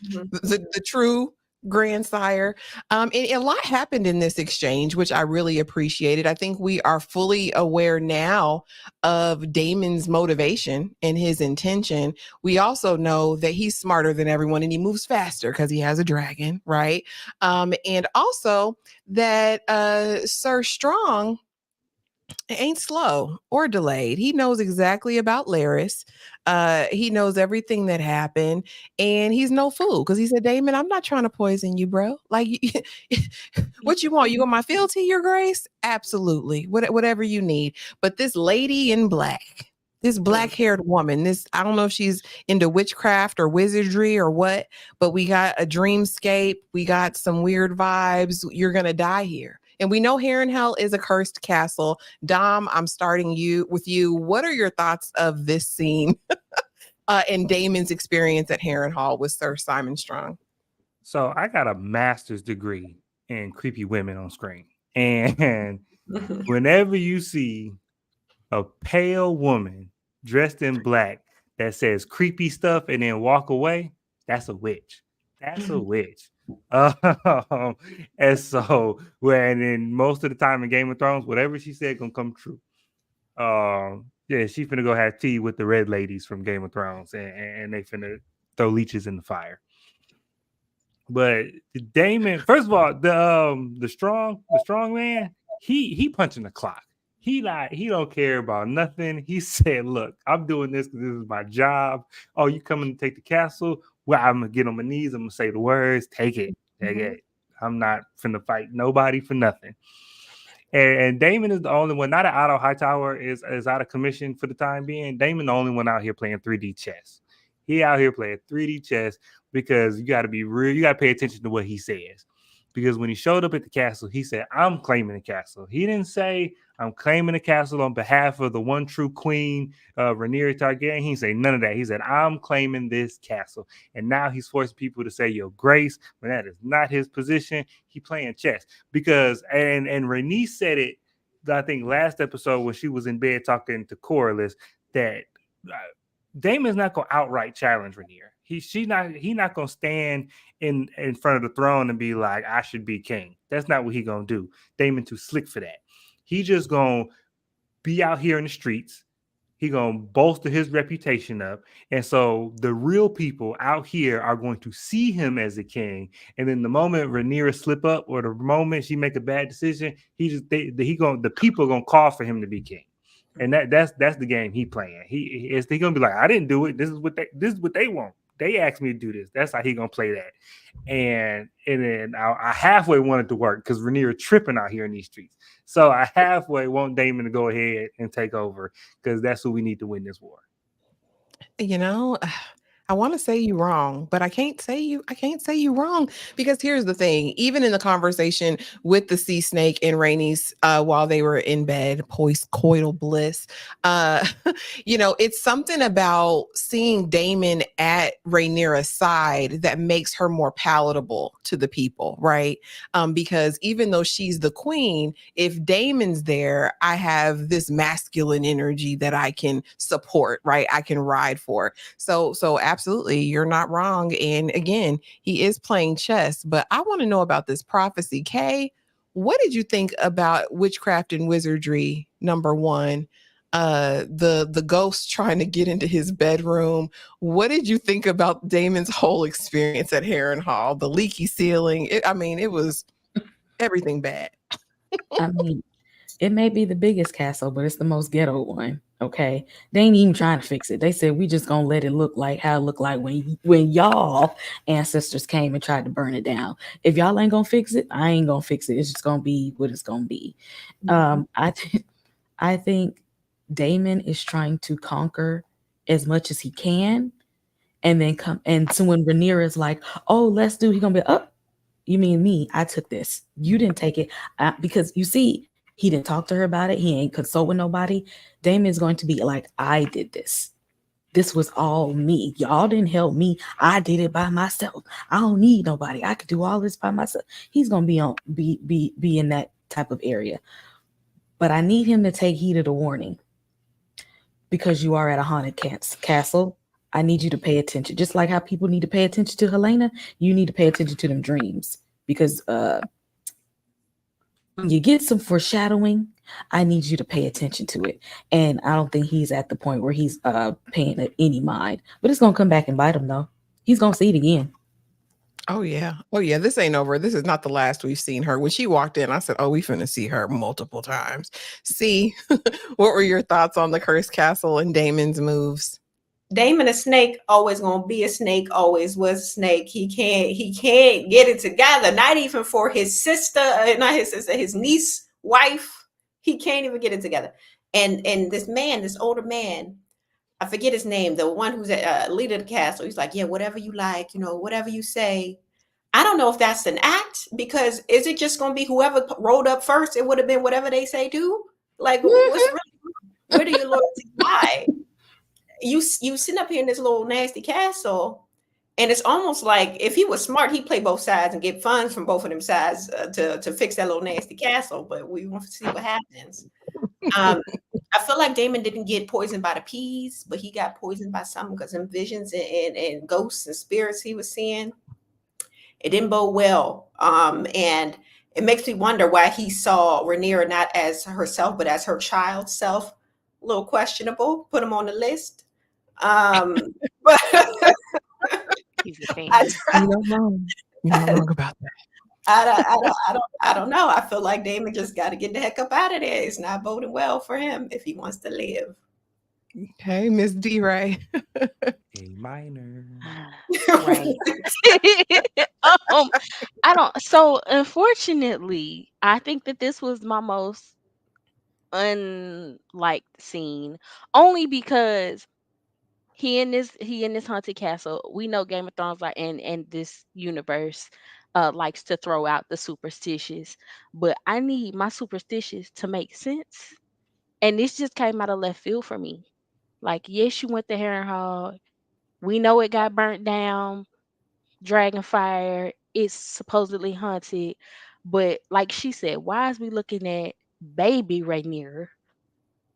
The true grandsire. And a lot happened in this exchange, which I really appreciated. I think we are fully aware now of Damon's motivation and his intention. We also know that he's smarter than everyone and he moves faster because he has a dragon, right? And also that Sir Strong ain't slow or delayed. He knows exactly about Laris. He knows everything that happened, and he's no fool because he said, "Damon, I'm not trying to poison you, bro. Like, what you want? You want my fealty, your grace? Absolutely, whatever you need. But this lady in black." This black-haired woman, this I don't know if she's into witchcraft or wizardry or what, but we got a dreamscape, we got some weird vibes. You're gonna die here. And we know Heron Hell is a cursed castle. Dom, I'm starting you with you. What are your thoughts of this scene and Damon's experience at Heron Hall with Sir Simon Strong? So I got a master's degree in creepy women on screen. And whenever you see a pale woman dressed in black that says creepy stuff and then walk away, that's a witch. That's a witch. And so when in most of the time in Game of Thrones, whatever she said gonna come true. Yeah, she finna go have tea with the red ladies from Game of Thrones, and they finna throw leeches in the fire. But Damon, first of all, the strong man, he punching the clock. He don't care about nothing. He said, "Look, I'm doing this because this is my job. Oh, you coming to take the castle? Well, I'm gonna get on my knees. I'm gonna say the words. Take it, take it. I'm not finna fight nobody for nothing." And Damon is the only one. Not that Otto Hightower is out of commission for the time being. Damon the only one out here playing 3D chess. He out here playing 3D chess because you got to be real. You got to pay attention to what he says. Because when he showed up at the castle, he said, "I'm claiming the castle." He didn't say, "I'm claiming the castle on behalf of the one true queen, Rhaenyra Targaryen." He didn't say none of that. He said, "I'm claiming this castle." And now he's forcing people to say, "Your grace," when that is not his position. He playing chess because, and Rhaenys said it, I think last episode when she was in bed talking to Corlys, that Damon's not going to outright challenge Rhaenyra. He not going to stand in front of the throne and be like, "I should be king." That's not what he going to do. Damon too slick for that. He just going to be out here in the streets. He going to bolster his reputation up. And so the real people out here are going to see him as a king. And then the moment Rhaenyra slip up or the moment she make a bad decision, the people are going to call for him to be king. And that's the game he playing. He gonna be like, "I didn't do it. This is what they want. They asked me to do this." That's how he gonna play that. And then I halfway want it to work because Rhaenyra tripping out here in these streets. So I halfway want Damon to go ahead and take over because that's who we need to win this war. You know, I want to say you wrong, but I can't say you wrong because here's the thing. Even in the conversation with the sea snake and Rhaenys while they were in bed, post-coital bliss, you know, it's something about seeing Daemon at Rhaenyra's side that makes her more palatable to the people, right? Because even though she's the queen, if Daemon's there, I have this masculine energy that I can support, right? I can ride for. So absolutely, you're not wrong. And again, he is playing chess, but I want to know about this prophecy. Kay, what did you think about witchcraft and wizardry, number one? The ghost trying to get into his bedroom. What did you think about Damon's whole experience at Heron Hall? The leaky ceiling. It was everything bad. I mean, it may be the biggest castle, but it's the most ghetto one. Okay, they ain't even trying to fix it. They said we just gonna let it look like how it looked like when y'all ancestors came and tried to burn it down. If y'all ain't gonna fix it, I ain't gonna fix it. It's just gonna be what it's gonna be. I think Damon is trying to conquer as much as he can, and then come. And so when Rhaenyra is like, "Oh, he gonna be up." You mean me? I took this. You didn't take it because you see, He didn't talk to her about it. He ain't consult with nobody. Damon is going to be like, I did this. This was all me. Y'all didn't help me. I did it by myself. I don't need nobody. I could do all this by myself. He's gonna be in that type of area. But I need him to take heed of the warning. Because you are at a haunted castle, I need you to pay attention. Just like how people need to pay attention to Helena, you need to pay attention to them dreams. Because when you get some foreshadowing, I need you to pay attention to it. And I don't think he's at the point where he's paying it any mind. But it's gonna come back and bite him though. He's gonna see it again. Oh yeah. This ain't over. This is not the last we've seen her. When she walked in, I said, oh, we finna see her multiple times. See, what were your thoughts on the cursed castle and Damon's moves? Damon a snake, always gonna be a snake, always was a snake. He can't get it together, not even for his sister, not his sister, his niece, wife. He can't even get it together. And this older man, I forget his name, the one who's a leader of the castle. He's like, yeah, whatever you like, whatever you say. I don't know if that's an act, because is it just gonna be whoever rolled up first? It would have been whatever they say do. Like, what's really, where do your loyalty lie? You sit up here in this little nasty castle, and it's almost like if he was smart, he'd play both sides and get funds from both of them sides to fix that little nasty castle. But we want to see what happens. I feel like Damon didn't get poisoned by the peas, but he got poisoned by something, because in visions and ghosts and spirits he was seeing, it didn't bode well. And it makes me wonder why he saw Rhaenyra not as herself, but as her child self. A little questionable. Put him on the list. But He's a fan. You're not wrong. You're not wrong about that. I don't know. I feel like Damon just got to get the heck up out of there. It's not boding well for him if he wants to live. Okay, Miss D. Ray. A minor. Right. I don't. So unfortunately, I think that this was my most unliked scene, only because he in this haunted castle. We know Game of Thrones, like, and this universe likes to throw out the superstitious, but I need my superstitious to make sense. And this just came out of left field for me. Like, yes, you went to Harrenhal. We know it got burnt down. Dragonfire is supposedly haunted, but like she said, why is we looking at baby Rhaenyra,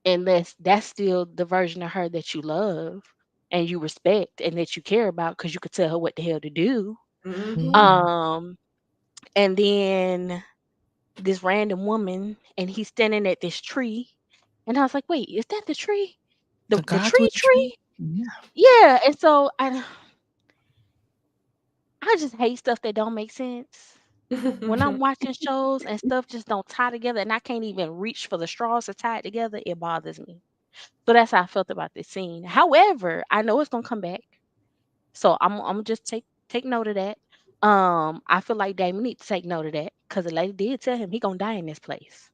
unless that's still the version of her that you love and you respect and that you care about, because you could tell her what the hell to do. Mhm. And then this random woman, and he's standing at this tree, and I was like, wait, is that the tree? The Godswood tree? Yeah. Yeah. And so I just hate stuff that don't make sense. When I'm watching shows and stuff just don't tie together, and I can't even reach for the straws to tie it together, it bothers me. So that's how I felt about this scene. However, I know it's gonna come back, so I'm gonna just take note of that. I feel like Damon needs to take note of that, because the lady did tell him he gonna die in this place.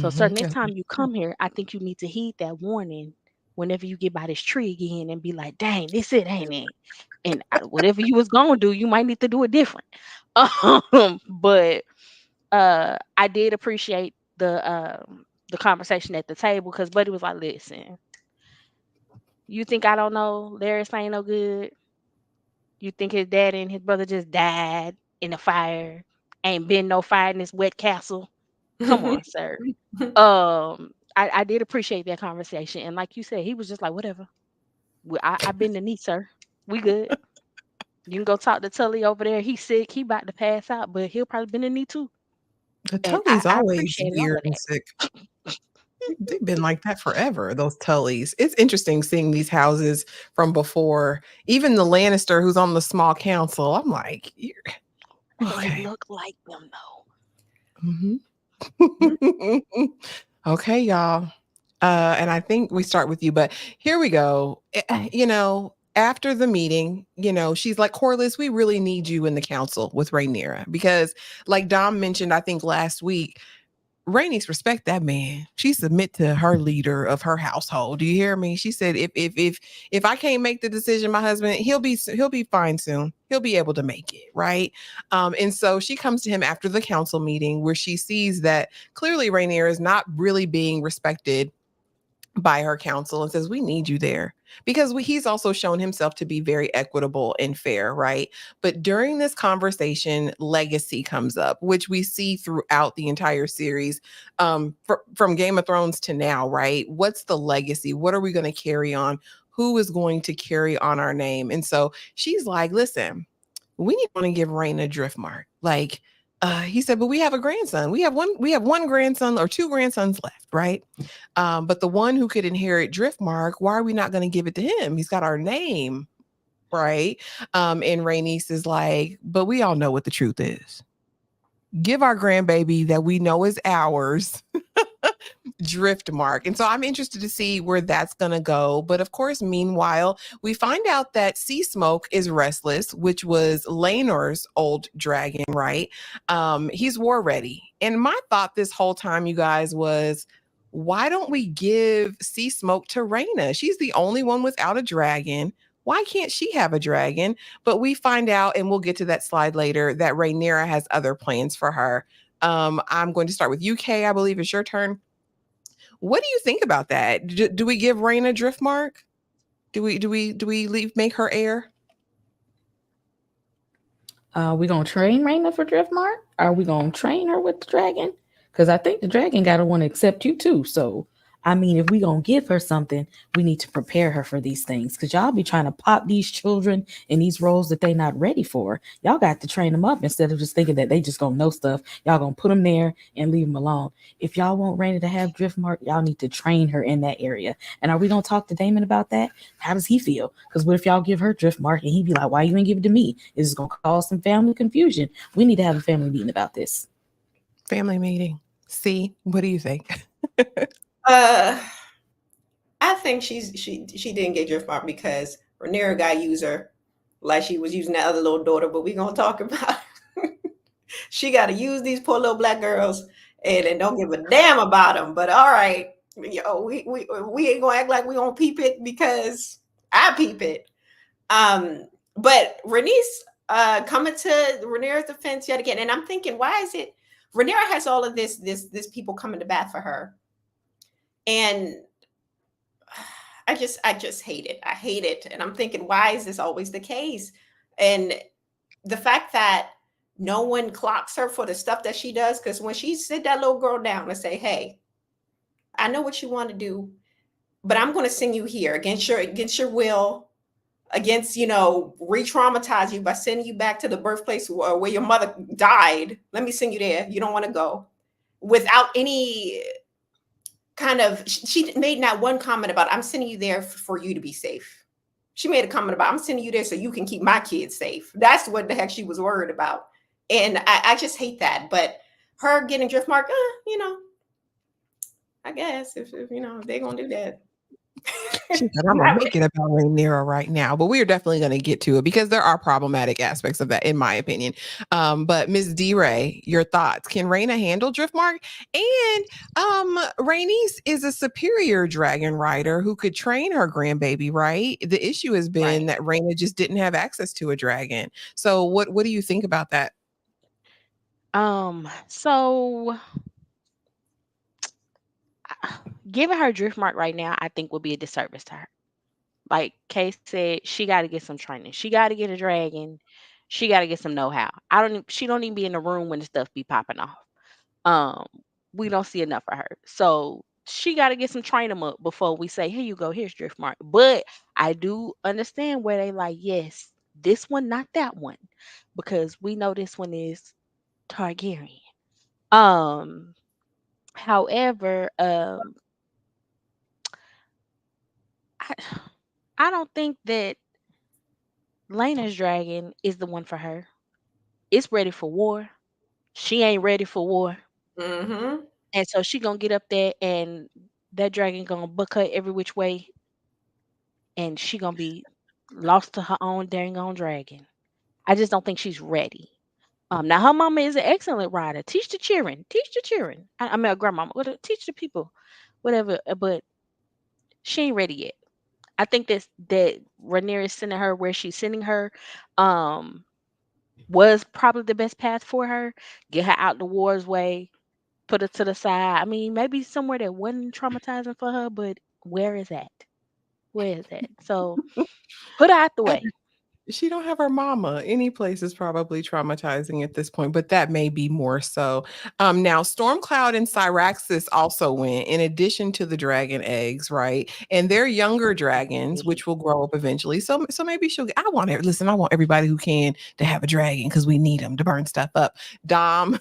So, sir, next time you come here, I think you need to heed that warning whenever you get by this tree again, and be like, "Dang, this it, ain't it?" And whatever you was gonna do, you might need to do it different. But I did appreciate the conversation at the table, because Buddy was like, "Listen, you think I don't know Larry ain't no good? You think his dad and his brother just died in a fire? Ain't been no fire in this wet castle? Come on, sir." I did appreciate that conversation, and like you said, he was just like, "Whatever. I been the knee, sir. We good. You can go talk to Tully over there. He's sick. He about to pass out, but he'll probably been the knee too." The And Tully's I always appreciated all weird of and that. sick. They've been like that forever, those Tullys. It's interesting seeing these houses from before. Even the Lannister who's on the small council. I'm like, They okay. look like them though. Mm-hmm. Okay, y'all. And I think we start with you, but here we go. After the meeting, she's like, Corliss, we really need you in the council with Rhaenyra, because like Dom mentioned, I think last week, Rhaenys respect that man. She submit to her leader of her household. Do you hear me? She said, if I can't make the decision, my husband, he'll be fine soon. He'll be able to make it, right? And so she comes to him after the council meeting where she sees that clearly Rainier is not really being respected by her counsel and says, "We need you there." Because he's also shown himself to be very equitable and fair, right? But during this conversation, legacy comes up, which we see throughout the entire series, from Game of Thrones to now, right? What's the legacy? What are we going to carry on? Who is going to carry on our name? And so she's like, listen, we need to give Rain a Driftmark. Like, he said, but we have a grandson. We have one grandson or two grandsons left, right? But the one who could inherit Driftmark, why are we not going to give it to him? He's got our name, right? And Rhaenys is like, but we all know what the truth is. Give our grandbaby that we know is ours Driftmark. And so I'm interested to see where that's going to go. But of course, meanwhile, we find out that Sea Smoke is restless, which was Laenor's old dragon, right? He's war ready. And my thought this whole time, you guys, was why don't we give Sea Smoke to Rhaena? She's the only one without a dragon. Why can't she have a dragon? But we find out, and we'll get to that slide later, that Rhaenyra has other plans for her. I'm going to start with UK. I believe it's your turn. What do you think about that? Do we give Rain a Driftmark? Do we make her heir? We gonna train Raina for Driftmark? Are we gonna train her with the dragon? Because I think the dragon gotta want to accept you too. So I mean, if we gonna give her something, we need to prepare her for these things. Because y'all be trying to pop these children in these roles that they not ready for. Y'all got to train them up instead of just thinking that they just gonna know stuff. Y'all gonna put them there and leave them alone. If y'all want Raina to have Driftmark, y'all need to train her in that area. And are we gonna talk to Damon about that? How does he feel? Because what if y'all give her Driftmark and he be like, "Why you ain't give it to me?" It's gonna cause some family confusion. We need to have a family meeting about this. Family meeting. See, what do you think? Uh, I think she didn't get Driftmark because Rhaenyra got used her like she was using that other little daughter. But we gonna talk about she got to use these poor little black girls and don't give a damn about them. But all right, yo, we ain't gonna act like we gonna peep it because I peep it. But Rhaenys coming to Rhaenyra's defense yet again, and I'm thinking, why is it Rhaenyra has all of this people coming to bat for her, and I just hate it. I hate it, and I'm thinking, why is this always the case? And the fact that no one clocks her for the stuff that she does, because when she sit that little girl down and say, "Hey, I know what you want to do, but I'm going to send you here against your will." Against, re-traumatize you by sending you back to the birthplace where your mother died. Let me send you there. You don't want to go. Without any kind of, she made not one comment about, I'm sending you there for you to be safe. She made a comment about, I'm sending you there so you can keep my kids safe. That's what the heck she was worried about. And I just hate that. But her getting Driftmark, I guess if they're going to do that. She said, I'm gonna make it about Rhaenyra right now, but we are definitely going to get to it because there are problematic aspects of that, in my opinion. But Ms. D. Ray, your thoughts? Can Rhaena handle Driftmark? And Rhaenys is a superior dragon rider who could train her grandbaby, right? The issue has been that Rhaena just didn't have access to a dragon. So what do you think about that? So giving her Driftmark right now, I think would be a disservice to her. Like Kay said, she got to get some training. She got to get a dragon. She got to get some know-how. She don't even be in the room when the stuff be popping off. Um, we don't see enough of her. So she got to get some training up before we say, here you go, here's Driftmark. But I do understand where they like, yes, this one, not that one, because we know this one is Targaryen. Um, However, I, I don't think that Lena's dragon is the one for her. It's ready for war. She ain't ready for war. Mm-hmm. And so she gonna get up there and that dragon gonna buck her every which way and she gonna be lost to her own dang on dragon. I just don't think she's ready. Now her mama is an excellent rider. Teach the children. Teach the children. I mean, a grandmama. Teach the people, whatever. But she ain't ready yet. I think that Rhaenyra is sending her where she's sending her, um, was probably the best path for her. Get her out the war's way. Put her to the side. I mean, maybe somewhere that wasn't traumatizing for her, but where is that? Where is that? So put her out the way. She don't have her mama. Any place is probably traumatizing at this point, but that may be more so. Now Stormcloud and Syraxis also went, in addition to the dragon eggs, right? And they're younger dragons, which will grow up eventually. So maybe she'll. I want it. Listen, I want everybody who can to have a dragon because we need them to burn stuff up. Dom,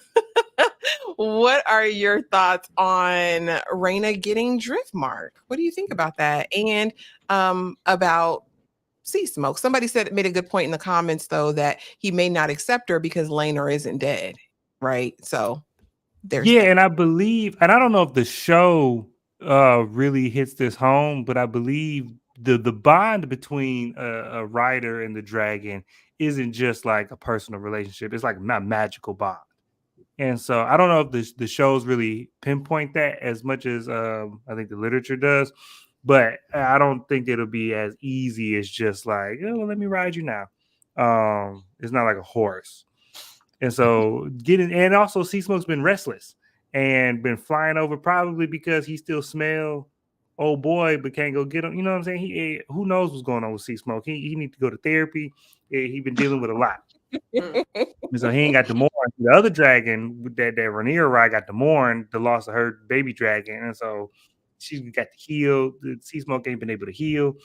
what are your thoughts on Raina getting Driftmark? What do you think about that? And about Sea Smoke. Somebody said made a good point in the comments though that he may not accept her because Laenor isn't dead, right? So there's Yeah, that. and I believe, and I don't know if the show really hits this home, but I believe the bond between a rider and the dragon isn't just like a personal relationship. It's like a magical bond. And so I don't know if the shows really pinpoint that as much as I think the literature does, but I don't think it'll be as easy as just like, oh, well, let me ride you now. It's not like a horse. And so and also Sea Smoke's been restless and been flying over probably because he still smell old boy, but can't go get him. You know what I'm saying? Who knows what's going on with Sea Smoke? He need to go to therapy. He been dealing with a lot. Mm. And so he ain't got to mourn. The other dragon that Rhaenyra ride got to mourn the loss of her baby dragon. And so she got to heal. The Sea Smoke ain't been able to heal.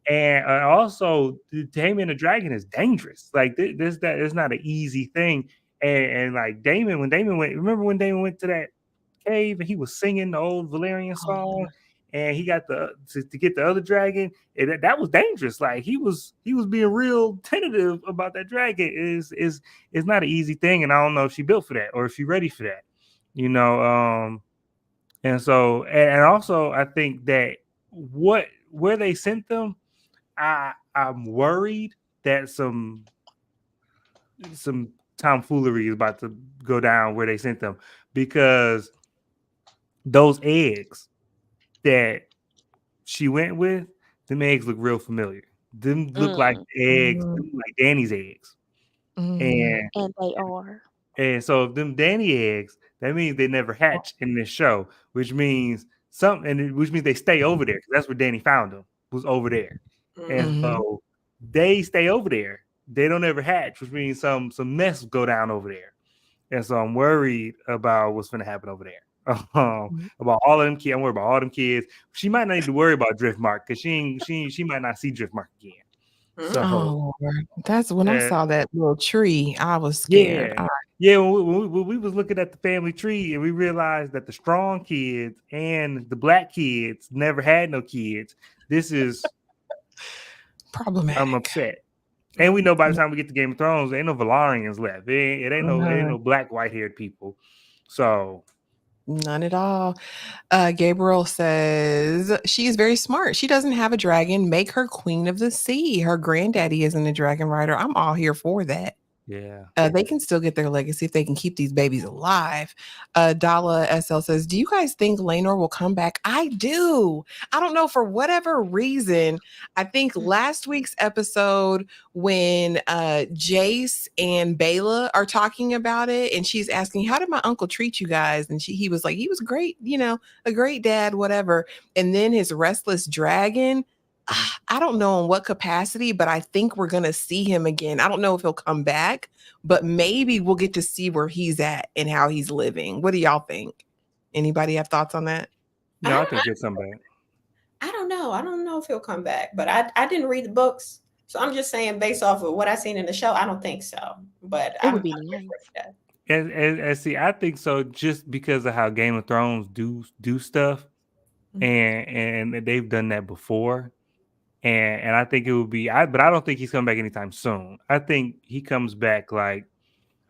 And also, taming a dragon is dangerous. Like that is not an easy thing. And like when Damon went, remember when Damon went to that cave and he was singing the old Valerian song, and he got to get the other dragon. And that was dangerous. Like he was being real tentative about that dragon. Is not an easy thing, and I don't know if she built for that or if she ready for that. You know, and so and also I think that where they sent them, I'm worried that some tomfoolery is about to go down where they sent them, because those eggs that she went with, them eggs look real familiar. Them look like eggs, them look like Danny's eggs. Mm. And And they are. so if them Danny eggs, that means they never hatch in this show, which means which means they stay over there, because that's where Danny found them, was over there. And Mm. Mhm. so they stay over there. They don't ever hatch, which means some mess go down over there. And so I'm worried about what's going to happen over there. About all of them kids. I'm worried about all them kids. She might not need to worry about Driftmark because she might not see Driftmark again. Mm. So Oh Lord. That's when I uh, saw that little tree, I was scared. yeah, yeah. When we was looking at the family tree and we realized that the strong kids and the black kids never had no kids. This is I'm Problematic. upset. And we know by the time we get to Game of Thrones, there ain't no Valarians left. It ain't no black white haired people. So None at all. Gabriel says she is very smart. She doesn't have a dragon. Make her queen of the sea. Her granddaddy isn't a dragon rider. I'm all here for that. yeah. They can still get their legacy if they can keep these babies alive. Dala SL says, do you guys think Laenor will come back? I do. I don't know, for whatever reason. I think last week's episode when Jace and Bela are talking about it, and she's asking, how did my uncle treat you guys? And he was like, he was great, a great dad, whatever. And then his restless dragon, I don't know in what capacity, but I think we're going to see him again. I don't know if he'll come back, but maybe we'll get to see where he's at and how he's living. What do y'all think? Anybody have thoughts on that? No, I think he'll come back. I don't know. I don't know if he'll come back, but I didn't read the books. So I'm just saying based off of what I've seen in the show, I don't think so. But It I'm would be here nice. for that. And see, I think so, just because of how Game of Thrones do stuff, and they've done that before, and I think it would be. But I don't think he's coming back anytime soon. I think he comes back like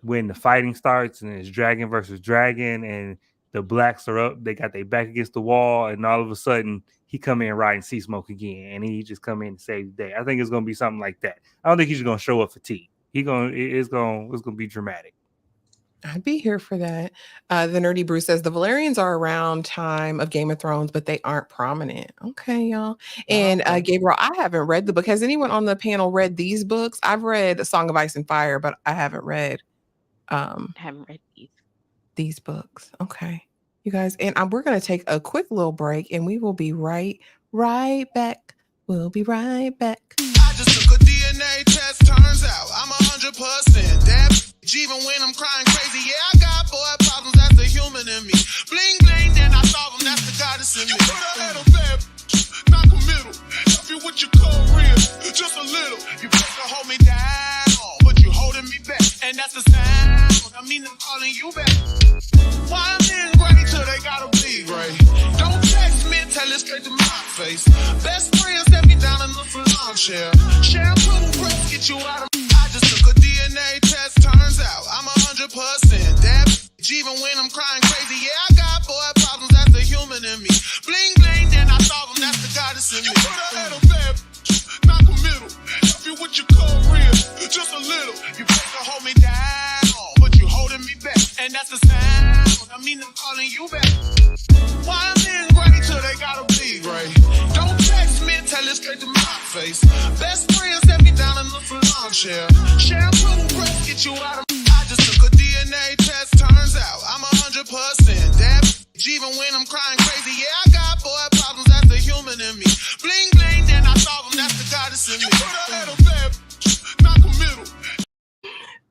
when the fighting starts and it's dragon versus dragon, and the blacks are up, they got their back against the wall, and all of a sudden he come in riding Sea Smoke again, and he just come in and save the day. I think it's gonna be something like that. I don't think he's gonna show up for tea. It's gonna be dramatic. I'd be here for that. The Nerdy Bruce says the Valerians are around time of Game of Thrones, but they aren't prominent. Okay, y'all. And Okay. Gabriel, I haven't read the book. Has anyone on the panel read these books? I've read A Song of Ice and Fire, but I haven't read I haven't read these books. Okay, you guys, and we're gonna take a quick little break, and we will be right back. We'll be right back. I just took a DNA test, turns out I'm 100% that bitch. Even when I'm crying crazy, yeah, I got boy problems, that's the human in me. Bling bling, then I solve them, that's the goddess in me. You put ahead of bad bitch, not committal. Help you with your career, just a little. You supposed to hold me down, but you holding me back, and that's the sound. I mean, I'm calling you back. Why men great till they gotta be great? Don't text me, tell it straight to my face. Best friend set me down in the salon chair. Shampoo press get you out of. I just took a DNA test, turns out I'm 100% that bitch. Even when I'm crying crazy, yeah, I got boy problems, that's the human in me. Bling bling, then I solve them, that's the goddess in me. You put ahead of bad bitch, not committal. Help you with your career, just a little. You supposed to hold me down, but you holding me back, and that's the sound. I mean, I'm calling you back. Why men great till they gotta be great? Don't text me, tell it straight to my face. Best friend set me down in the salon chair. Shampoo press get you out of. I just took a DNA test, turns out I'm 100% that bitch. Even when I'm crying crazy, yeah, I got boy problems, that's the human in me. Bling bling, then I solve them, that's the goddess in me. You put ahead of bad bitch, not committal.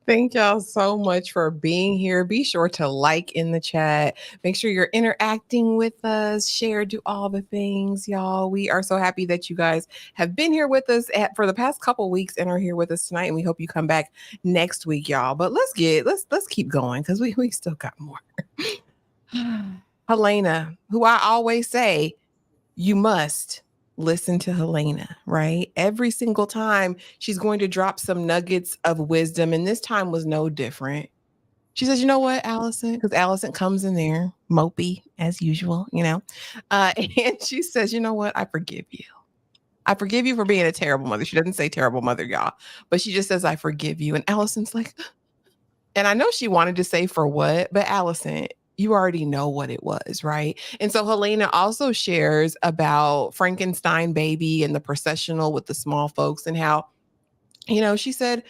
Thank y'all so much for being here. Be sure to like in the chat. Make sure you're interacting with us. Share, do all the things, y'all. We are so happy that you guys have been here with us for the past couple weeks and are here with us tonight. And we hope you come back next week, y'all. But let's keep going because we still got more. Helena, who I always say, you must listen to Helena, right? Every single time she's going to drop some nuggets of wisdom. And this time was no different. She says, you know what, Allison? Because Allison comes in there, mopey as usual, and she says, you know what? I forgive you. I forgive you for being a terrible mother. She doesn't say terrible mother, y'all, but she just says, I forgive you. And Allison's like, and I know she wanted to say for what, but Allison, you already know what it was, right? And so Helena also shares about Frankenstein baby and the processional with the small folks and how, she said,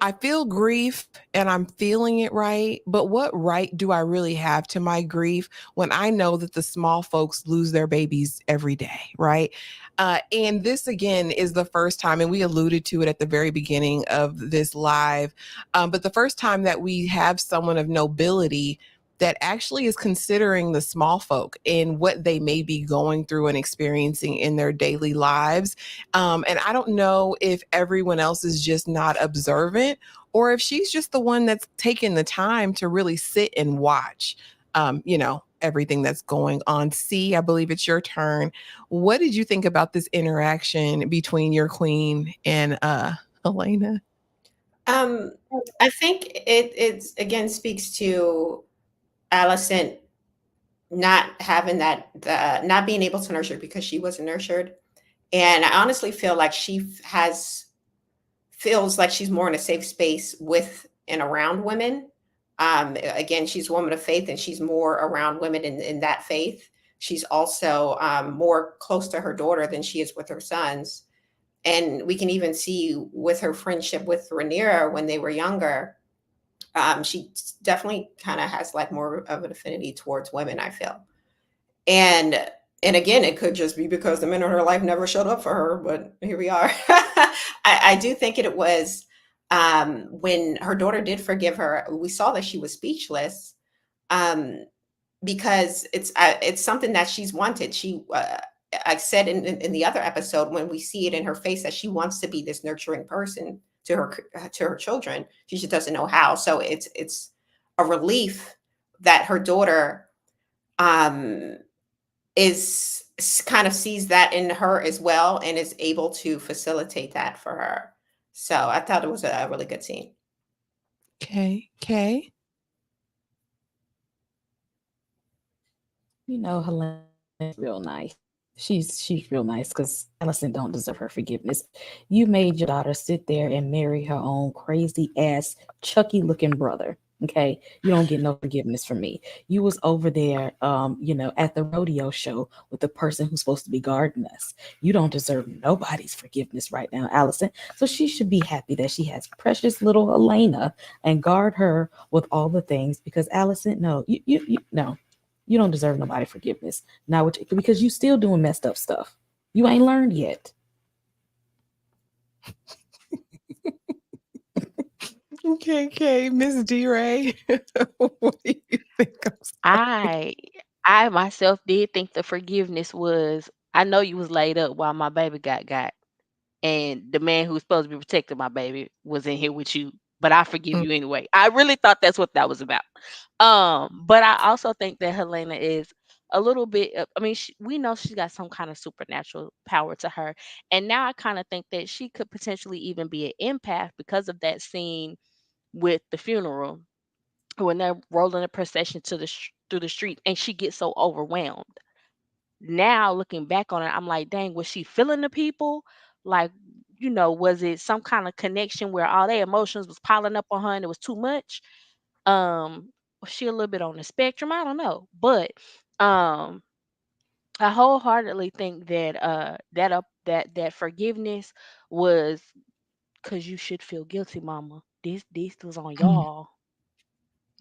I feel grief and I'm feeling it, right? But what right do I really have to my grief when I know that the small folks lose their babies every day, right? And this again is the first time, and we alluded to it at the very beginning of this live, but the first time that we have someone of nobility that actually is considering the small folk and what they may be going through and experiencing in their daily lives. And I don't know if everyone else is just not observant or if she's just the one that's taking the time to really sit and watch, everything that's going on. C, I believe it's your turn. What did you think about this interaction between your queen and Helena? I think it again speaks to Allison not having not being able to nurture because she wasn't nurtured. And I honestly feel like feels like she's more in a safe space with and around women. Again, she's a woman of faith and she's more around women in that faith. She's also more close to her daughter than she is with her sons. And we can even see with her friendship with Rhaenyra when they were younger, she definitely kind of has like more of an affinity towards women, I feel. And again, it could just be because the men in her life never showed up for her, but here we are. I do think it was when her daughter did forgive her, we saw that she was speechless because it's something that she's wanted. I said in the other episode, when we see it in her face that she wants to be this nurturing person to her children, she just doesn't know how. So it's a relief that her daughter is kind of sees that in her as well and is able to facilitate that for her. So I thought it was a really good scene. Okay. Helena's real nice. She's real nice because Allison don't deserve her forgiveness. You made your daughter sit there and marry her own crazy ass Chucky looking brother. Okay, you don't get no forgiveness from me. You was over there, at the rodeo show with the person who's supposed to be guarding us. You don't deserve nobody's forgiveness right now, Allison. So she should be happy that she has precious little Elena and guard her with all the things. Because Allison, no, you no, you don't deserve nobody forgiveness. Now, because you still doing messed up stuff. You ain't learned yet. Okay, Miss D Ray. What do you think I'm saying? I I myself did think the forgiveness was, I know you was laid up while my baby got, and the man who's supposed to be protecting my baby was in here with you, but I forgive Mm, you anyway. I really thought that's what that was about. But I also think that Helena is a little bit. I mean, we know she's got some kind of supernatural power to her, and now I kind of think that she could potentially even be an empath because of that scene with the funeral when they're rolling a procession through the street, and she gets so overwhelmed. Now looking back on it, I'm like, dang, was she feeling the people? Like, was it some kind of connection where all their emotions was piling up on her and it was too much? Was she a little bit on the spectrum? I don't know. But um I wholeheartedly think that that forgiveness was because you should feel guilty, mama. This was on mm, y'all.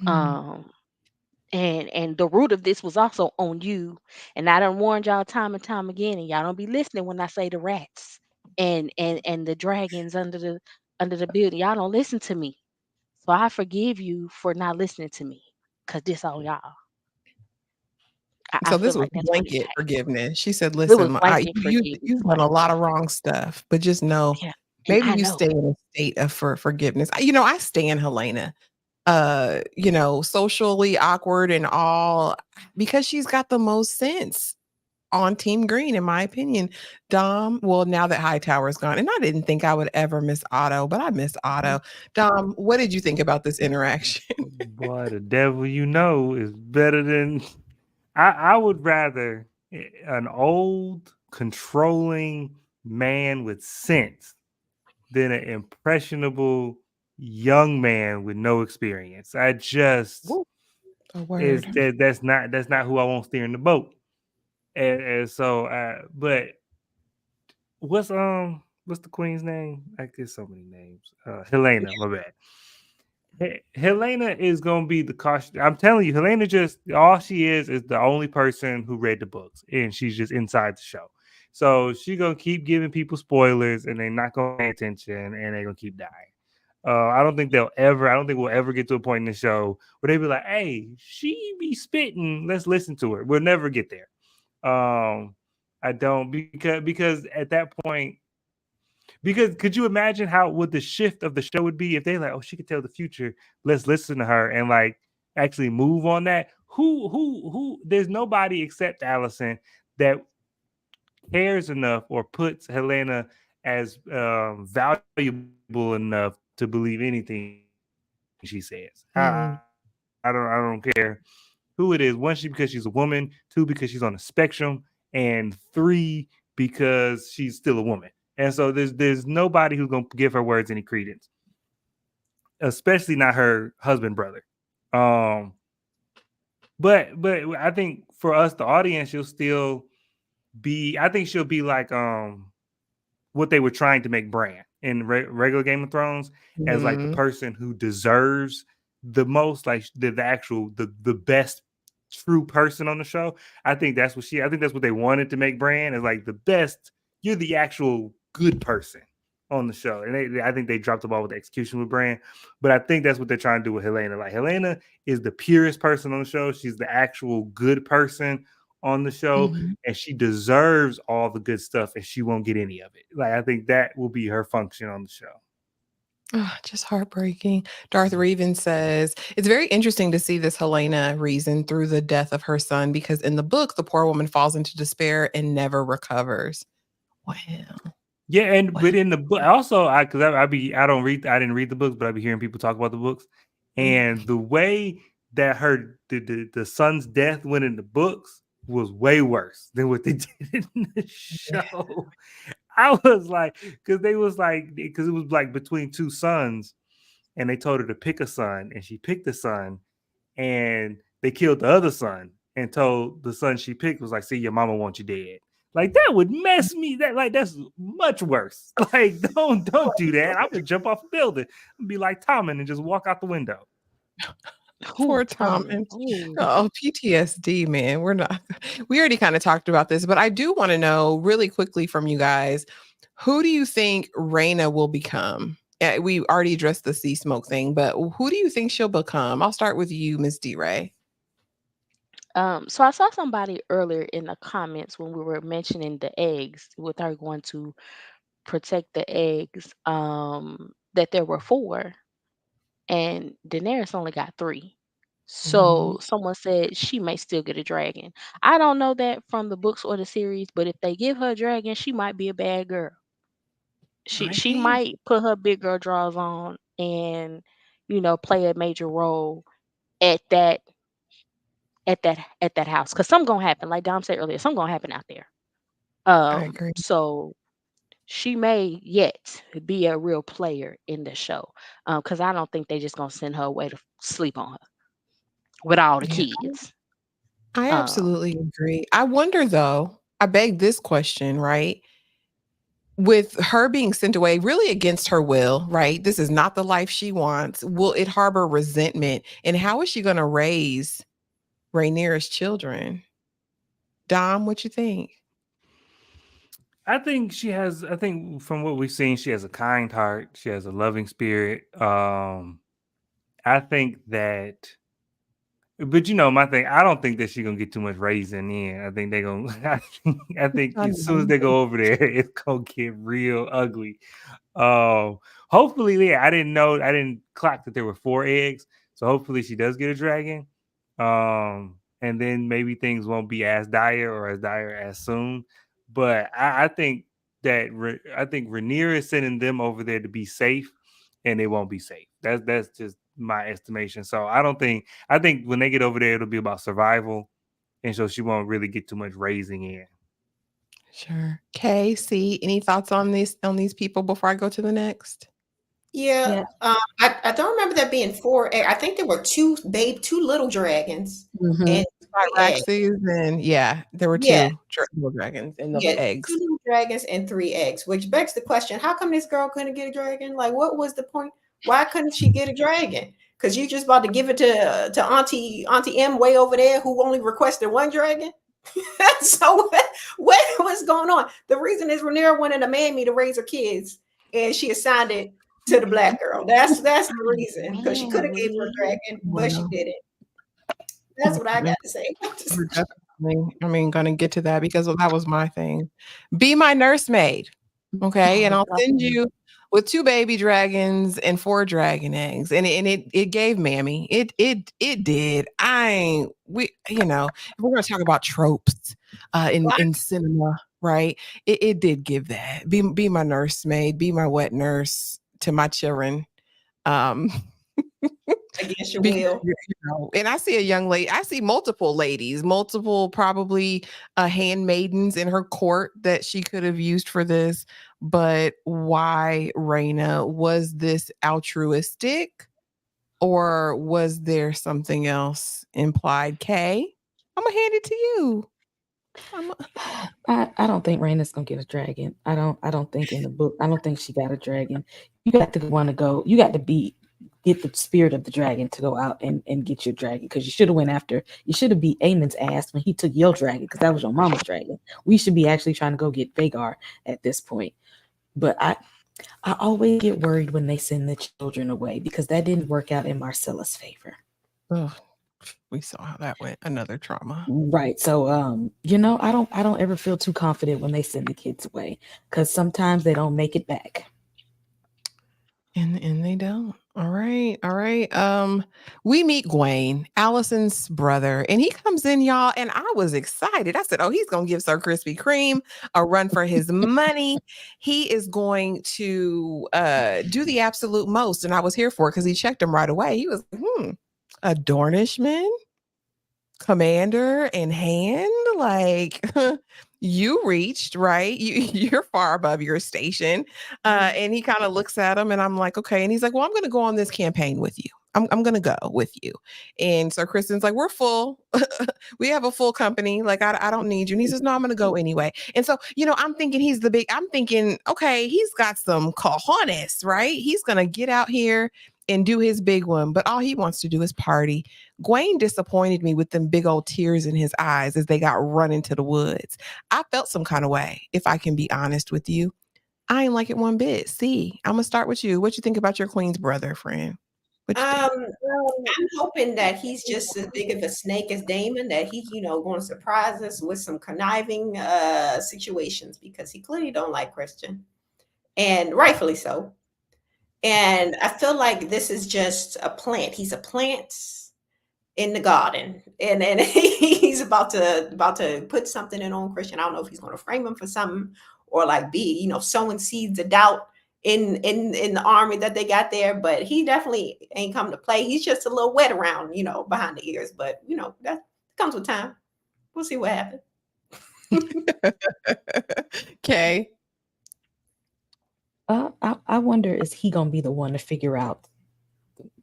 mm. Um and the root of this was also on you. And I done warned y'all time and time again, and y'all don't be listening when I say the rats and the dragons under the building. Y'all don't listen to me. So I forgive you for not listening to me. Cause this on y'all. I So feel this was like that's what it blanket takes. forgiveness. She said, It was "Listen, blanket forgiveness, you've done a lot of wrong stuff, but just know yeah. And maybe I you know. stay in a state of forgiveness." I stand Helena. Socially awkward and all because she's got the most sense on Team Green, in my opinion. Dom, well, now that Hightower is gone, and I didn't think I would ever miss Otto, but I miss Otto. Dom, what did you think about this interaction? Boy, the devil you know is better than I would rather an old, controlling man with sense than an impressionable young man with no experience. I just Woo, a is word. that's not who I want steering the boat. And so, but what's the queen's name? I get so many names. Helena, my bad. Helena is gonna be the caution. I'm telling you, Helena just all she is the only person who read the books, and she's just inside the show. So she gonna keep giving people spoilers, and they're not gonna pay attention, and they're gonna keep dying. I don't think they'll ever. I don't think we'll ever get to a point in the show where they be like, "Hey, she be spitting. Let's listen to her." We'll never get there. I don't because at that point, because could you imagine how would the shift of the show would be if they like, oh, she could tell the future. Let's listen to her and like actually move on that. Who? There's nobody except Allison that cares enough or puts Helena as valuable enough to believe anything she says. I don't Mm, care who it is. One, because she's a woman. Two, because she's on the spectrum, and three, because she's still a woman. And so there's nobody who's gonna give her words any credence, especially not her husband brother. Um, but I think for us, the audience, she'll still be. I think she'll be like what they were trying to make Bran in regular Game of Thrones as like the mhm, person who deserves the most, like the actual the best true person on the show. I think that's what they wanted to make Bran is like the best. You're the actual good person on the show, and I think they dropped the ball with the execution with Bran. But I think that's what they're trying to do with Helena. Like Helena is the purest person on the show. She's the actual good person on the show, mhm. and she deserves all the good stuff, and she won't get any of it. Like I think that will be her function on the show. Just heartbreaking. Darth Revan says, it's very interesting to see this Helena reason through the death of her son because in the book, the poor woman falls into despair and never recovers. Wow. Yeah, and Wow. but in the book, also because I didn't read the books, but I be hearing people talk about the books, and the way that the son's death went in the books was way worse than what they did in the show. I was like, because it was like between two sons, and they told her to pick a son, and she picked the son, and they killed the other son and told the son she picked was like, see, your mama wants you dead. Like that would mess me. That's much worse. Like don't do that. I would jump off a building and be like Tommen and just walk out the window. Poor Ooh, Tom. Tommen. Ooh. Oh, PTSD, man. We already kind of talked about this, but I do want to know really quickly from you guys, who do you think Raina will become? We already addressed the sea smoke thing, but who do you think she'll become? I'll start with you, Miss D. Ray. So I saw somebody earlier in the comments when we were mentioning the eggs, with her going to protect the eggs, that there were 4, and Daenerys only got 3. So someone said she may still get a dragon. I don't know that from the books or the series, but if they give her a dragon, she might be a bad girl. I She think. might put her big girl drawers on and, play a major role at that house. Cause something gonna happen. Like Dom said earlier, something gonna happen out there. I agree. So she may yet be a real player in the show. Cause I don't think they just gonna send her away to sleep on her with all the Yeah, kids. I Um, absolutely agree. I wonder though, I beg this question, right? With her being sent away really against her will, right? This is not the life she wants. Will it harbor resentment? And how is she going to raise Rhaenyra's children? Dom, what you think? I think from what we've seen, she has a kind heart. She has a loving spirit. I think that, but my thing, I don't think that she's gonna get too much raising in. I think they're gonna. I think I as soon as know. they go over there, it's gonna get real ugly. Hopefully, yeah, I didn't clock that there were 4 eggs, so hopefully she does get a dragon. And then maybe things won't be as dire as soon. But I think that I think Rhaenyra is sending them over there to be safe, and they won't be safe. That's just my estimation. So I think when they get over there, it'll be about survival, and so she won't really get too much raising in. Sure. KC, any thoughts on these people before I go to the next? Yeah, Yeah. I don't remember there being 4 egg I think there were 2 little dragons Mhm. and 3 eggs. Cyraxes and yeah, there were Yeah, 2 little dragons and the yeah, 2 eggs. little dragons and 3 eggs, which begs the question, how come this girl couldn't get a dragon? Like, what was the point? Why couldn't she get a dragon? Because you just about to give it to Auntie M way over there who only requested 1 dragon? So what was going on? The reason is Rhaenyra wanted a mammy to raise her kids, and she assigned it to the black girl. That's the reason, because she could have gave her a dragon, but she Wow. didn't. That's what I got to say. We're definitely, gonna get to that because that was my thing. Be my nursemaid, okay? And Oh, I'll send God. you with 2 baby dragons and 4 dragon eggs. And it gave Mammy. It did. I ain't we if we're gonna talk about tropes in cinema, right? It did give that. Be my nursemaid, be my wet nurse to my children. Um Against your because will. and I see a young lady, I see multiple ladies, multiple probably handmaidens in her court that she could have used for this. But why, Raina? Was this altruistic or was there something else implied? Kay, I'm gonna hand it to you. I don't think Raina's gonna get a dragon. I don't think in the book. I don't think she got a dragon. You got to want to go. You got to get the spirit of the dragon to go out and get your dragon, because you should have went after. You should have beat Aemon's ass when he took your dragon, because that was your mama's dragon. We should be actually trying to go get Vagar at this point. But I always get worried when they send the children away, because that didn't work out in Marcella's favor. Ugh, we saw how that went. Another trauma. Right. So I don't ever feel too confident when they send the kids away, because sometimes they don't make it back. And they don't. All right. All right. We meet Gwaine, Allison's brother, and he comes in, y'all, and I was excited. I said, oh, he's gonna give Sir Krispy Kreme a run for his money. He is going to do the absolute most. And I was here for it because he checked him right away. He was a Dornishman, commander in hand. Like you reached, right? You're far above your station. And he kind of looks at him and I'm like, okay. And he's like, well, I'm going to go on this campaign with you. I'm going to go with you. And so Kristen's like, we're full. We have a full company. Like, I don't need you. And he says, no, I'm going to go anyway. And so, I'm thinking I'm thinking, okay, he's got some cojones, right? He's going to get out here and do his big one. But all he wants to do is party. Gwaine disappointed me with them big old tears in his eyes as they got run into the woods. I felt some kind of way, if I can be honest with you. I ain't like it one bit. See, I'm gonna start with you. What you think about your queen's brother, friend? What you think? I'm hoping that he's just as big of a snake as Damon, that he's, going to surprise us with some conniving situations because he clearly don't like Christian, and rightfully so. And I feel like this is just a plant. He's a plant in the garden, and he's about to put something in on Christian. I don't know if he's going to frame him for something or like be sowing seeds of doubt in the army that they got there, but he definitely ain't come to play. He's just a little wet around behind the ears, but that comes with time. We'll see what happens. Okay. I wonder, is he gonna be the one to figure out,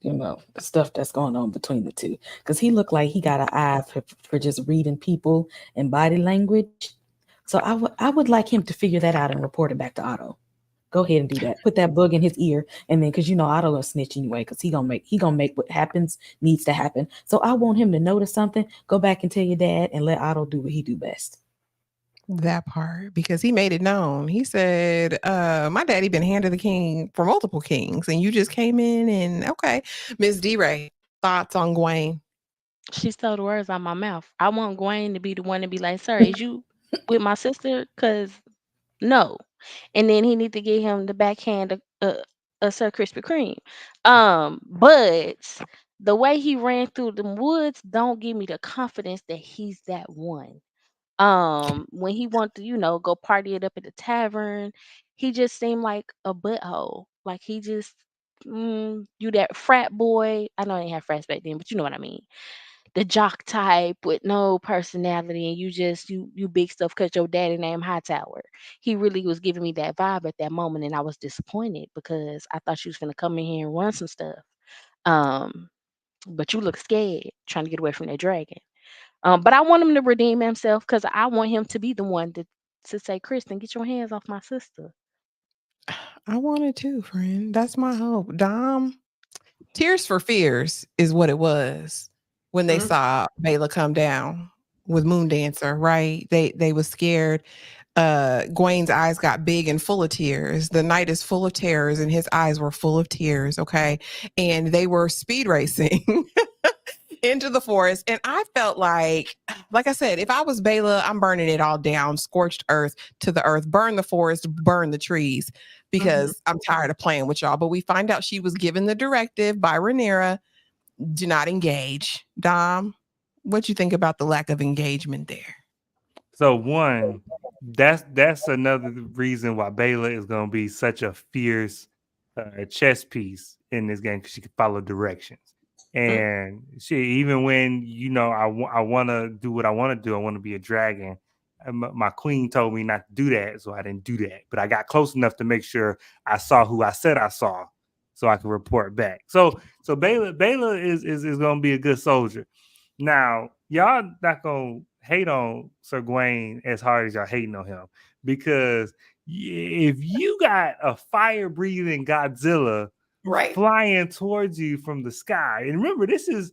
the stuff that's going on between the two? Because he looked like he got an eye for just reading people and body language. So I would like him to figure that out and report it back to Otto. Go ahead and do that. Put that bug in his ear, and then because Otto will snitch anyway, because he gonna make what happens needs to happen. So I want him to notice something. Go back and tell your dad, and let Otto do what he do best. That part, because he made it known. He said, my daddy been hand of the king for multiple kings, and you just came in and okay. Miss D-Ray, thoughts on Gwaine? She stole the words out my mouth. I want Gwaine to be the one to be like, sir, is you with my sister? Cause no. And then he need to get him the backhand of Sir Krispy Kreme. But the way he ran through the woods don't give me the confidence that he's that one. When he wanted to, go party it up at the tavern, he just seemed like a butthole. Like he just you that frat boy. I know I didn't have frats back then, but you know what I mean. The jock type with no personality, and you big stuff because your daddy named Hightower. He really was giving me that vibe at that moment, and I was disappointed because I thought she was gonna come in here and run some stuff. Um, but you look scared, trying to get away from that dragon. But I want him to redeem himself because I want him to be the one to say, Kristen, get your hands off my sister. I wanted to, friend. That's my hope. Dom, Tears for Fears is what it was when they Mhm. saw Bayla come down with Moon Dancer, right? They was scared. Gwaine's eyes got big and full of tears. The night is full of terrors, and his eyes were full of tears. Okay. And they were speed racing into the forest. And I felt like I said, if I was Bayla, I'm burning it all down, scorched earth to the earth, burn the forest, burn the trees, because I'm tired of playing with y'all. But we find out she was given the directive by Rhaenyra, do not engage. Dom, what you think about the lack of engagement there? So one, that's another reason why Bayla is going to be such a fierce chess piece in this game, because she can follow directions. And she, even when I want to do what I want to do, I want to be a dragon. My queen told me not to do that, so I didn't do that. But I got close enough to make sure I saw who I said I saw, so I can report back. So Bayla is going to be a good soldier. Now, y'all not gonna hate on Sir Gawain as hard as y'all hating on him, because if you got a fire-breathing Godzilla Right. flying towards you from the sky, and remember, this is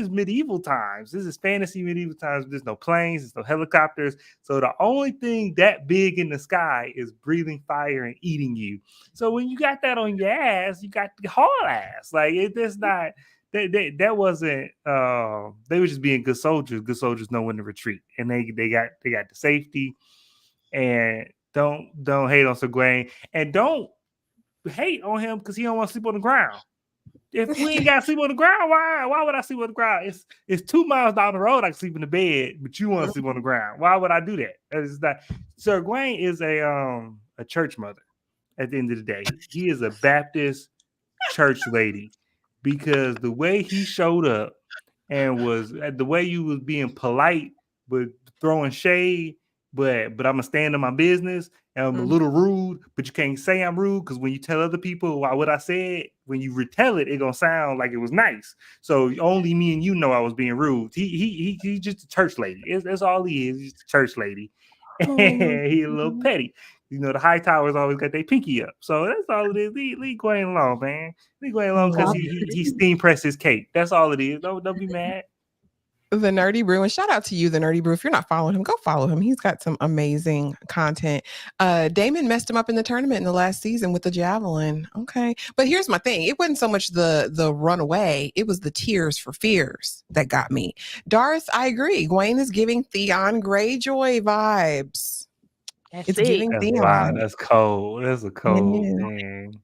medieval times. This is fantasy medieval times. There's no planes, there's no helicopters. So the only thing that big in the sky is breathing fire and eating you. So when you got that on your ass, you got the hard ass. Like that's not. That wasn't. They were just being good soldiers. Good soldiers know when to retreat, and they got the safety. And don't hate on Sir Gawain, and don't hate on him because he don't want to sleep on the ground. If we ain't got to sleep on the ground, why would I sleep on the ground? It's 2 miles down the road. I can sleep in the bed, but you want to sleep on the ground. Why would I do that? It's not. Sir Gawain is a church mother. At the end of the day, he is a Baptist church lady, because the way he showed up and was the way you was being polite but throwing shade, but I'm gonna stand on my business and I'm a Mhm. little rude, but you can't say I'm rude because when you tell other people what I said, when you retell it, it gonna sound like it was nice. So only me and you know I was being rude. He's just a church lady. That's all he is. He's just a church lady. Oh my And he a little God. petty. You know, the high towers always got their pinky up. So that's all it is. Leave Gwen alone, man. Leave Gwen alone because Love he steam pressed his cake. That's all it is. Don't be mad. the Nerdy Brew, and shout out to you, the Nerdy Brew. If you're not following him, go follow him. He's got some amazing content. Damon messed him up in the tournament in the last season with the javelin. Okay, but here's my thing: it wasn't so much the runaway; it was the tears for fears that got me. Darth, I agree. Gwen is giving Theon Greyjoy vibes. That's It's it. giving That's wild. Theon. That's cold. That's a It cold is. thing.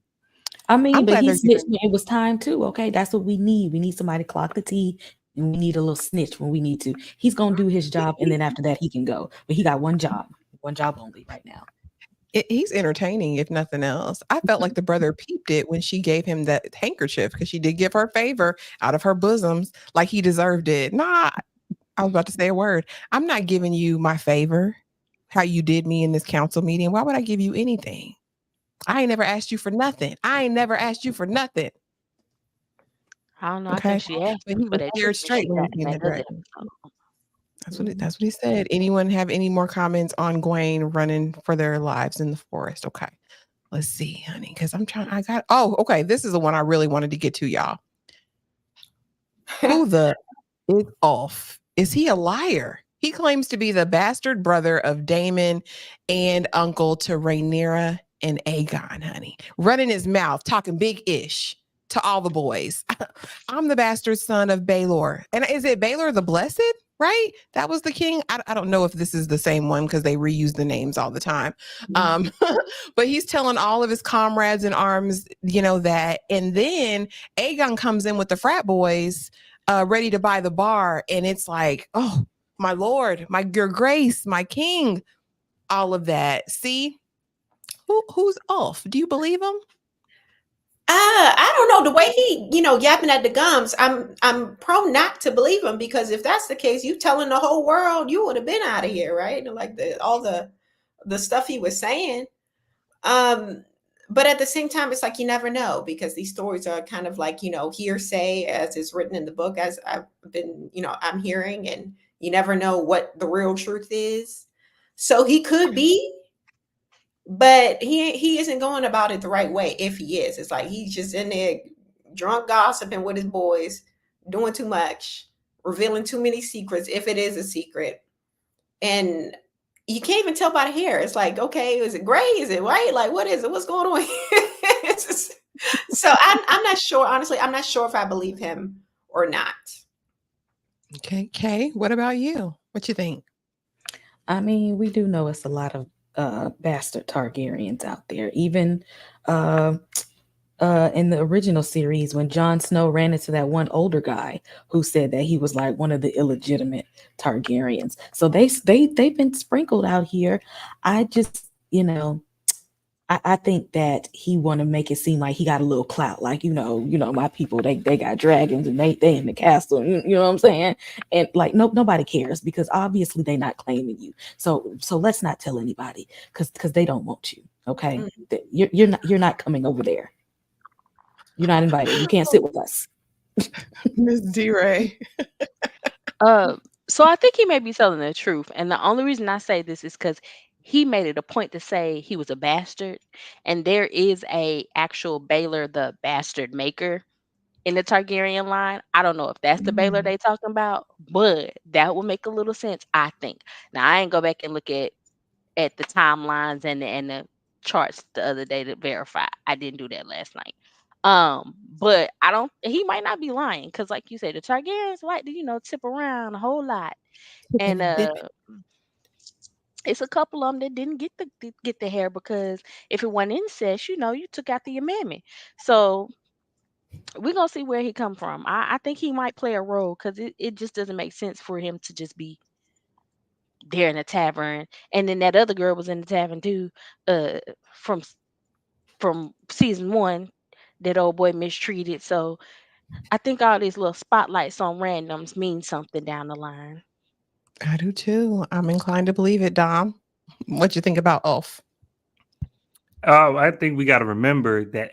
I mean, I'm but glad he they're giving. snitched when it was time too. Okay, that's what we need. We need somebody to clock the tea, and we need a little snitch when we need to. He's gonna do his job, and then after that, he can go. But he got one job only right now. He's entertaining, if nothing else. I felt like the brother peeped it when she gave him that handkerchief because she did give her favor out of her bosoms, like he deserved it. Nah, I was about to say a word. I'm not giving you my favor, how you did me in this council meeting. Why would I give you anything? I ain't never asked you for nothing. I ain't never asked you for nothing. I don't know. I Okay. think she asked But he for was that scared treatment straight she when got he in seen that that other dragon. episode. That's what he said. Anyone have any more comments on Gwen running for their lives in the forest? Okay. Let's see, honey, because okay. This is the one I really wanted to get to, y'all. Who the is off? Is he a liar? He claims to be the bastard brother of Damon and uncle to Rhaenyra and Aegon, honey. Running his mouth, talking big ish to all the boys. I'm the bastard son of Baelor. And is it Baelor the Blessed? Right? That was the king. I don't know if this is the same one because they reuse the names all the time. Um, but he's telling all of his comrades in arms, that. And then Aegon comes in with the frat boys ready to buy the bar. And it's like, oh, my Lord, your grace, my king, all of that. See, who's off? Do you believe him? I don't know the way he, yapping at the gums. I'm prone not to believe him because if that's the case, you telling the whole world you would have been out of here, right? Like all the stuff he was saying. Um, but at the same time, it's like you never know because these stories are kind of like hearsay as is written in the book, as I've been I'm hearing, and you never know what the real truth is. So he could be, but he isn't going about it the right way. If he is, it's like he's just in there drunk gossiping with his boys, doing too much, revealing too many secrets if it is a secret, and you can't even tell by the hair. It's like, okay, is it gray, is it white, like what is it, what's going on? It's just, so I'm not sure, honestly. I'm not sure if I believe him or not. Okay, Kay, what about you? What you think? I mean, we do know it's a lot of bastard Targaryens out there. Even uh, in the original series, when Jon Snow ran into that one older guy who said that he was like one of the illegitimate Targaryens. So they've been sprinkled out here. I just, I think that he want to make it seem like he got a little clout, like my people, they got dragons and they in the castle, you know what I'm saying? And like nobody cares because obviously they're not claiming you. So let's not tell anybody because they don't want you. Okay, you're not coming over there. You're not invited. You can't sit with us. Miss D-Ray. So I think he may be telling the truth, and the only reason I say this is because he made it a point to say he was a bastard, and there is a actual Baylor the bastard maker in the Targaryen line. I don't know if that's the Baylor they talking about, but that would make a little sense, I think. Now I ain't go back and look at the timelines and the charts the other day to verify. I didn't do that last night. But I don't. He might not be lying because, like you said, the Targaryens like to tip around a whole lot, and it's a couple of them that didn't get the hair because if it wasn't incest, you took out the amendment. So we're gonna see where he come from. I think he might play a role because it just doesn't make sense for him to just be there in the tavern, and then that other girl was in the tavern too, uh, from from season one, that old boy mistreated. So I think all these little spotlights on randoms mean something down the line. I do too. I'm inclined to believe it, Dom. What you think about Ulf? Oh, I think we got to remember that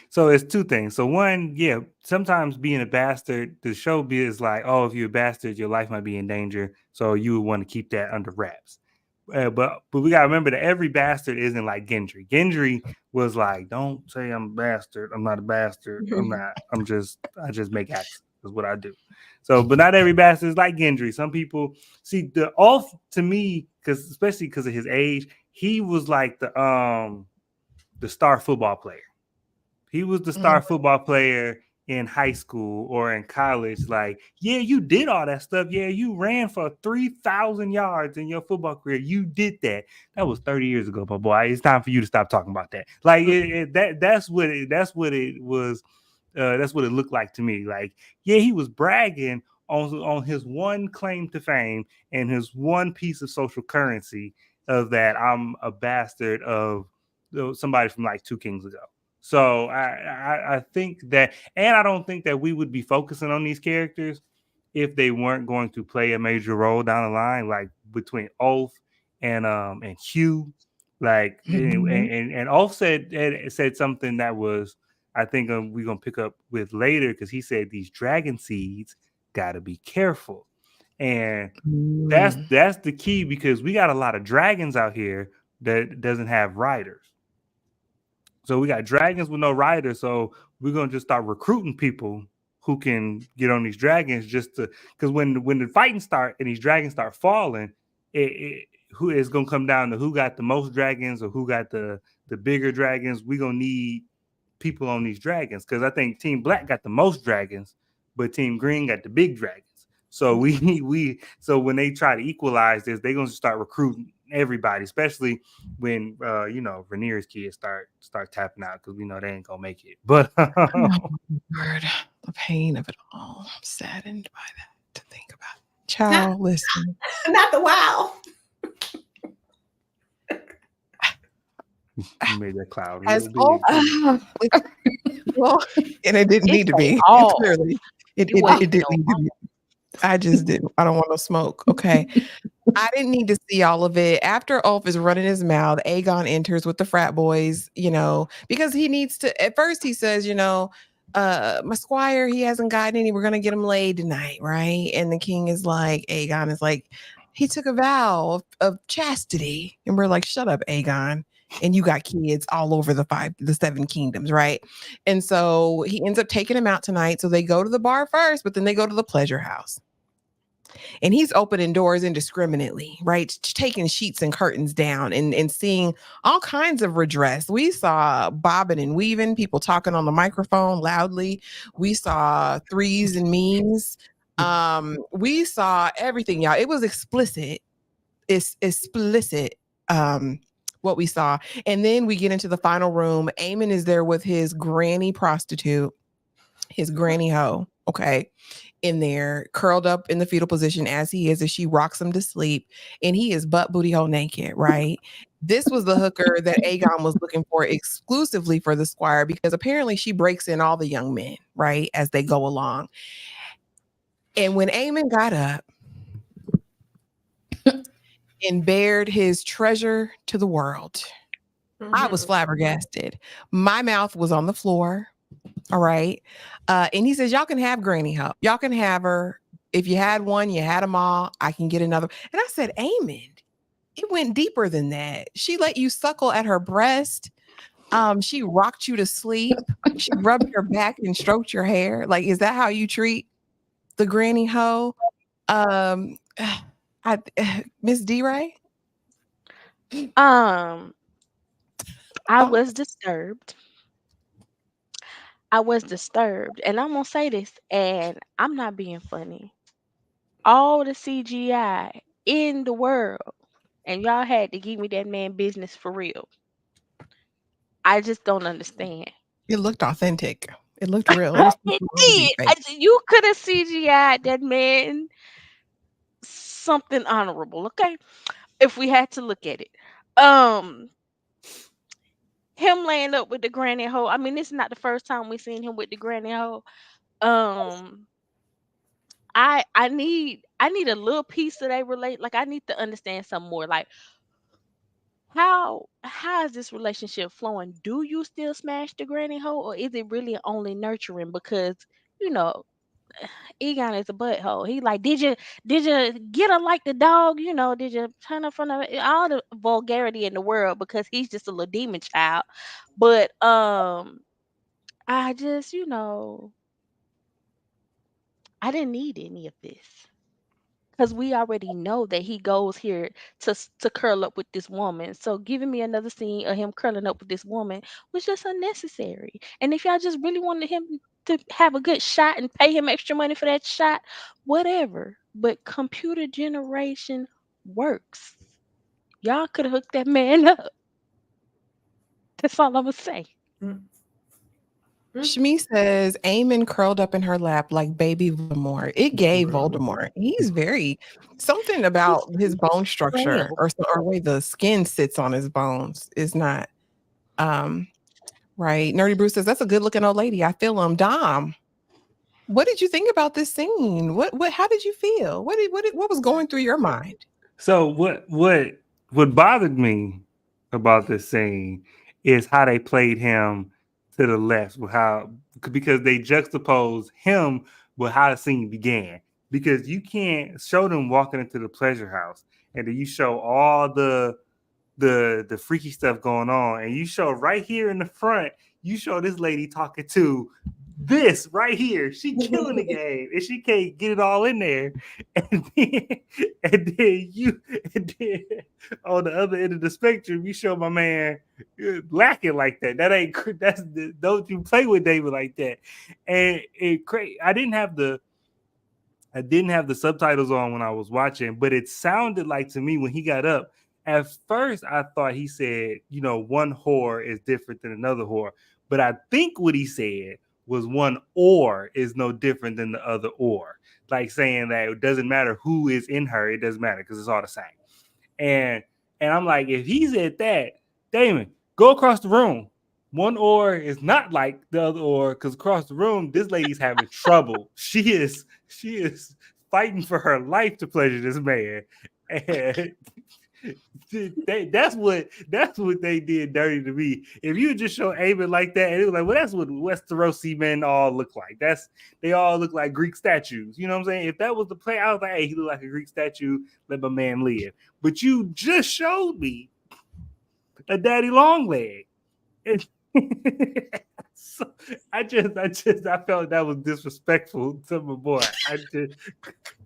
so it's two things. So one, yeah, sometimes being a bastard, the show is like, oh, if you're a bastard, your life might be in danger, so you would want to keep that under wraps. But we gotta remember that every bastard isn't like Gendry. Gendry was like, don't say I'm a bastard. I'm not a bastard. I'm not. I just make accents. Is what I do. So, but not every bastard is like Gendry. Some people see the off to me because especially because of his age, he was like the star football player. He was the Mm. star football player in high school or in college. Like, yeah, you did all that stuff. Yeah, you ran for 3,000 yards in your football career. You did that. That was 30 years ago, my boy. It's time for you to stop talking about that. Like, that's what it was. That's what it looked like to me. Like, yeah, he was bragging on his one claim to fame and his one piece of social currency of that I'm a bastard of somebody from like 2 kings ago. So I think that, and I don't think that we would be focusing on these characters if they weren't going to play a major role down the line, like between Ulf and Hugh. Like Mhm. and Ulf said something that was I think we're gonna pick up with later because he said these dragon seeds got to be careful, and Mm. that's the key because we got a lot of dragons out here that doesn't have riders. So we got dragons with no riders. So we're gonna just start recruiting people who can get on these dragons just to because when the fighting start and these dragons start falling, who is gonna come down to who got the most dragons or who got the bigger dragons. We're gonna need people on these dragons because I think Team Black got the most dragons, but Team Green got the big dragons. So so when they try to equalize this, they're gonna start recruiting everybody, especially when Rhaenyra's kids start tapping out because we know they ain't gonna make it. But Oh, Lord, the pain of it all. I'm saddened by that to think about. Not, Child, listen. not the wow. you made that cloud As real Ulf, big too. well, and it didn't It's need to a be. all. Clearly, It wasn't it didn't no need to be. I just didn't. I don't want no smoke. Okay. I didn't need to see all of it. After Ulf is running his mouth, Aegon enters with the frat boys, because he needs to. At first, he says, my squire, he hasn't gotten any. We're going to get him laid tonight, right? And the king is like, Aegon is like, he took a vow of chastity. And we're like, shut up, Aegon. And you got kids all over the 7 kingdoms, right? And so he ends up taking him out tonight. So they go to the bar first, but then they go to the pleasure house and he's opening doors indiscriminately, right? Taking sheets and curtains down and seeing all kinds of redress. We saw bobbing and weaving, people talking on the microphone loudly. We saw threes and memes. We saw everything, y'all. It was explicit. It's explicit. What we saw. And then we get into the final room. Eamon is there with his granny prostitute, his granny hoe. Okay, in there, curled up in the fetal position as he is, as she rocks him to sleep, and he is butt booty hole naked, right? This was the hooker that Aegon was looking for exclusively for the squire because apparently she breaks in all the young men, right, as they go along. And when Aemon got up and bared his treasure to the world, I was flabbergasted. My mouth was on the floor. All right. And he says, y'all can have Granny Help. Y'all can have her. If you had one, you had them all. I can get another. And I said, Amen. It went deeper than that. She let you suckle at her breast. She rocked you to sleep. She rubbed your back and stroked your hair. Like, is that how you treat the granny hoe? Um, I Miss D Ray? Um, I Oh, was disturbed. I was disturbed, and I'm gonna say this, and I'm not being funny. All the CGI in the world, and y'all had to give me that man business for real. I just don't understand. it looked authentic. It looked real. It was too It cool to be did. fake. You could have CGI'd that man something honorable, okay? If we had to look at it. Um, him laying up with the granny hoe. I mean, this is not the first time we seen him with the granny hoe. Um, I need a little piece that they relate. Like I need to understand some more. Like how is this relationship flowing? Do you still smash the granny hoe, or is it really only nurturing? Because you know Egon is a butthole. He like, did you get her like the dog? Did you turn her from all the vulgarity in the world? Because he's just a little demon child. But I just I didn't need any of this. Because we already know that he goes here to curl up with this woman. So giving me another scene of him curling up with this woman was just unnecessary. And if y'all just really wanted him to have a good shot and pay him extra money for that shot, whatever. But computer generation works. Y'all could have hooked that man up. That's all I'm gonna say. Mm. Shmi says Eamon curled up in her lap like baby Voldemort. It gave Voldemort. He's very something about his bone structure or way the skin sits on his bones is not right. Nerdy Bruce says that's a good looking old lady. I feel him. Dom, what did you think about this scene? What how did you feel? What was going through your mind? So what bothered me about this scene is how they played him to the left, with how because they juxtapose him with how the scene began. Because you can't show them walking into the pleasure house and then you show all the freaky stuff going on, and you show right here in the front, you show this lady talking to this right here. She killing the game, and she can't get it all in there. And then, and then on the other end of the spectrum, you show my man lacking like that. Don't you play with David like that? And I didn't have the subtitles on when I was watching, but it sounded like to me when he got up. At first, I thought he said, one whore is different than another whore. But I think what he said was one or is no different than the other or. Like saying that it doesn't matter who is in her, it doesn't matter because it's all the same. And I'm like, if he said that, Damon, go across the room. One or is not like the other or, because across the room, this lady's having trouble. She is fighting for her life to pleasure this man. And that's what they did dirty to me. If you just show Eamon like that, and it was like, well, that's what Westerosi men all look like. They all look like Greek statues. You know what I'm saying? If that was the play, I was like, hey, he look like a Greek statue. Let my man live. But you just showed me a daddy long leg. So I felt that was disrespectful to my boy.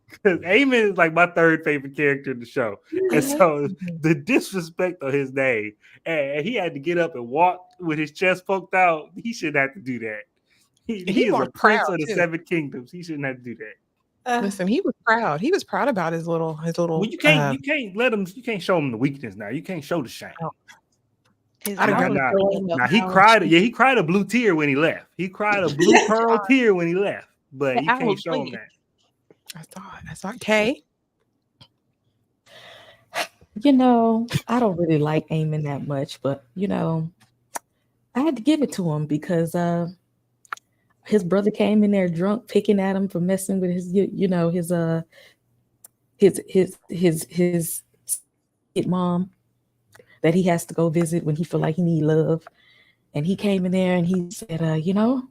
Because Eamon is like my third favorite character in the show. And so the disrespect on his name, and he had to get up and walk with his chest poked out. He shouldn't have to do that. He is a prince of the Seven Kingdoms. He shouldn't have to do that. Listen, he was proud. He was proud about his little. Well, you can't let him. You can't show him the weakness now. You can't show the shame. He cried. Yeah, he cried a blue tear when he left. He cried a blue pearl tear when he left. But you can't show him that. I thought, Kay. I don't really like Eamon that much, but I had to give it to him because his brother came in there drunk, picking at him for messing with his mom that he has to go visit when he feel like he need love. And he came in there and he said,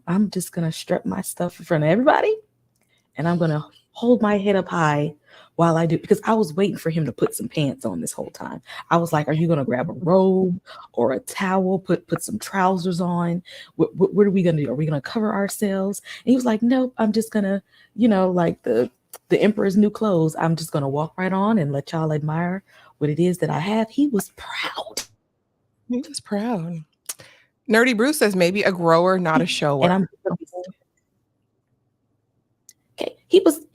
I'm just gonna strap my stuff in front of everybody, and I'm gonna hold my head up high while I do, because I was waiting for him to put some pants on this whole time. I was like, are you going to grab a robe or a towel, put some trousers on? What are we going to do? Are we going to cover ourselves? And he was like, nope, I'm just going to, like the emperor's new clothes. I'm just going to walk right on and let y'all admire what it is that I have. He was proud. He was proud. Nerdy Bruce says maybe a grower, not a shower. And okay. He was,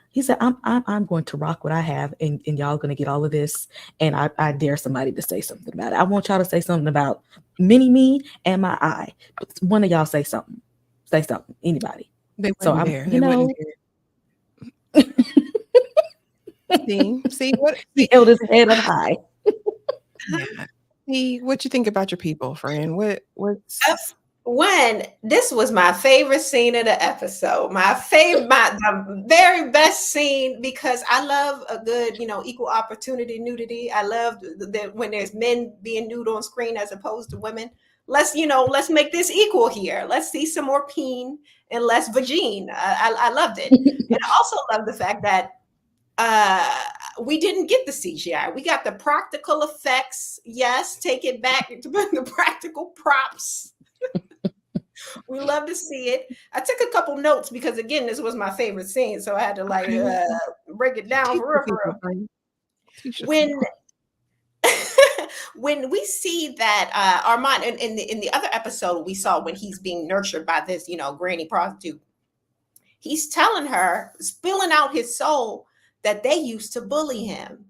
he said, I'm going to rock what I have, and y'all going to get all of this. And I dare somebody to say something about it. I want y'all to say something about me and my eye. But one of y'all say something. Say something. Anybody. They wouldn't dare. They wouldn't dare. See what the eldest head up high. See what you think about your people, friend. What's When this was my favorite scene of the episode, my favorite, the very best scene, because I love a good, equal opportunity nudity. I love that when there's men being nude on screen as opposed to women. Let's make this equal here. Let's see some more peen and less vagine. I loved it, and I also love the fact that uh we didn't get the CGI. We got the practical effects. Yes, take it back to the practical props. We love to see it. I took a couple notes because again, this was my favorite scene, so I had to break it down Teach for the real, for people, real. friend. Teach the When people. when we see that Armand in the other episode we saw when he's being nurtured by this, granny prostitute, he's telling her, spilling out his soul, that they used to bully him.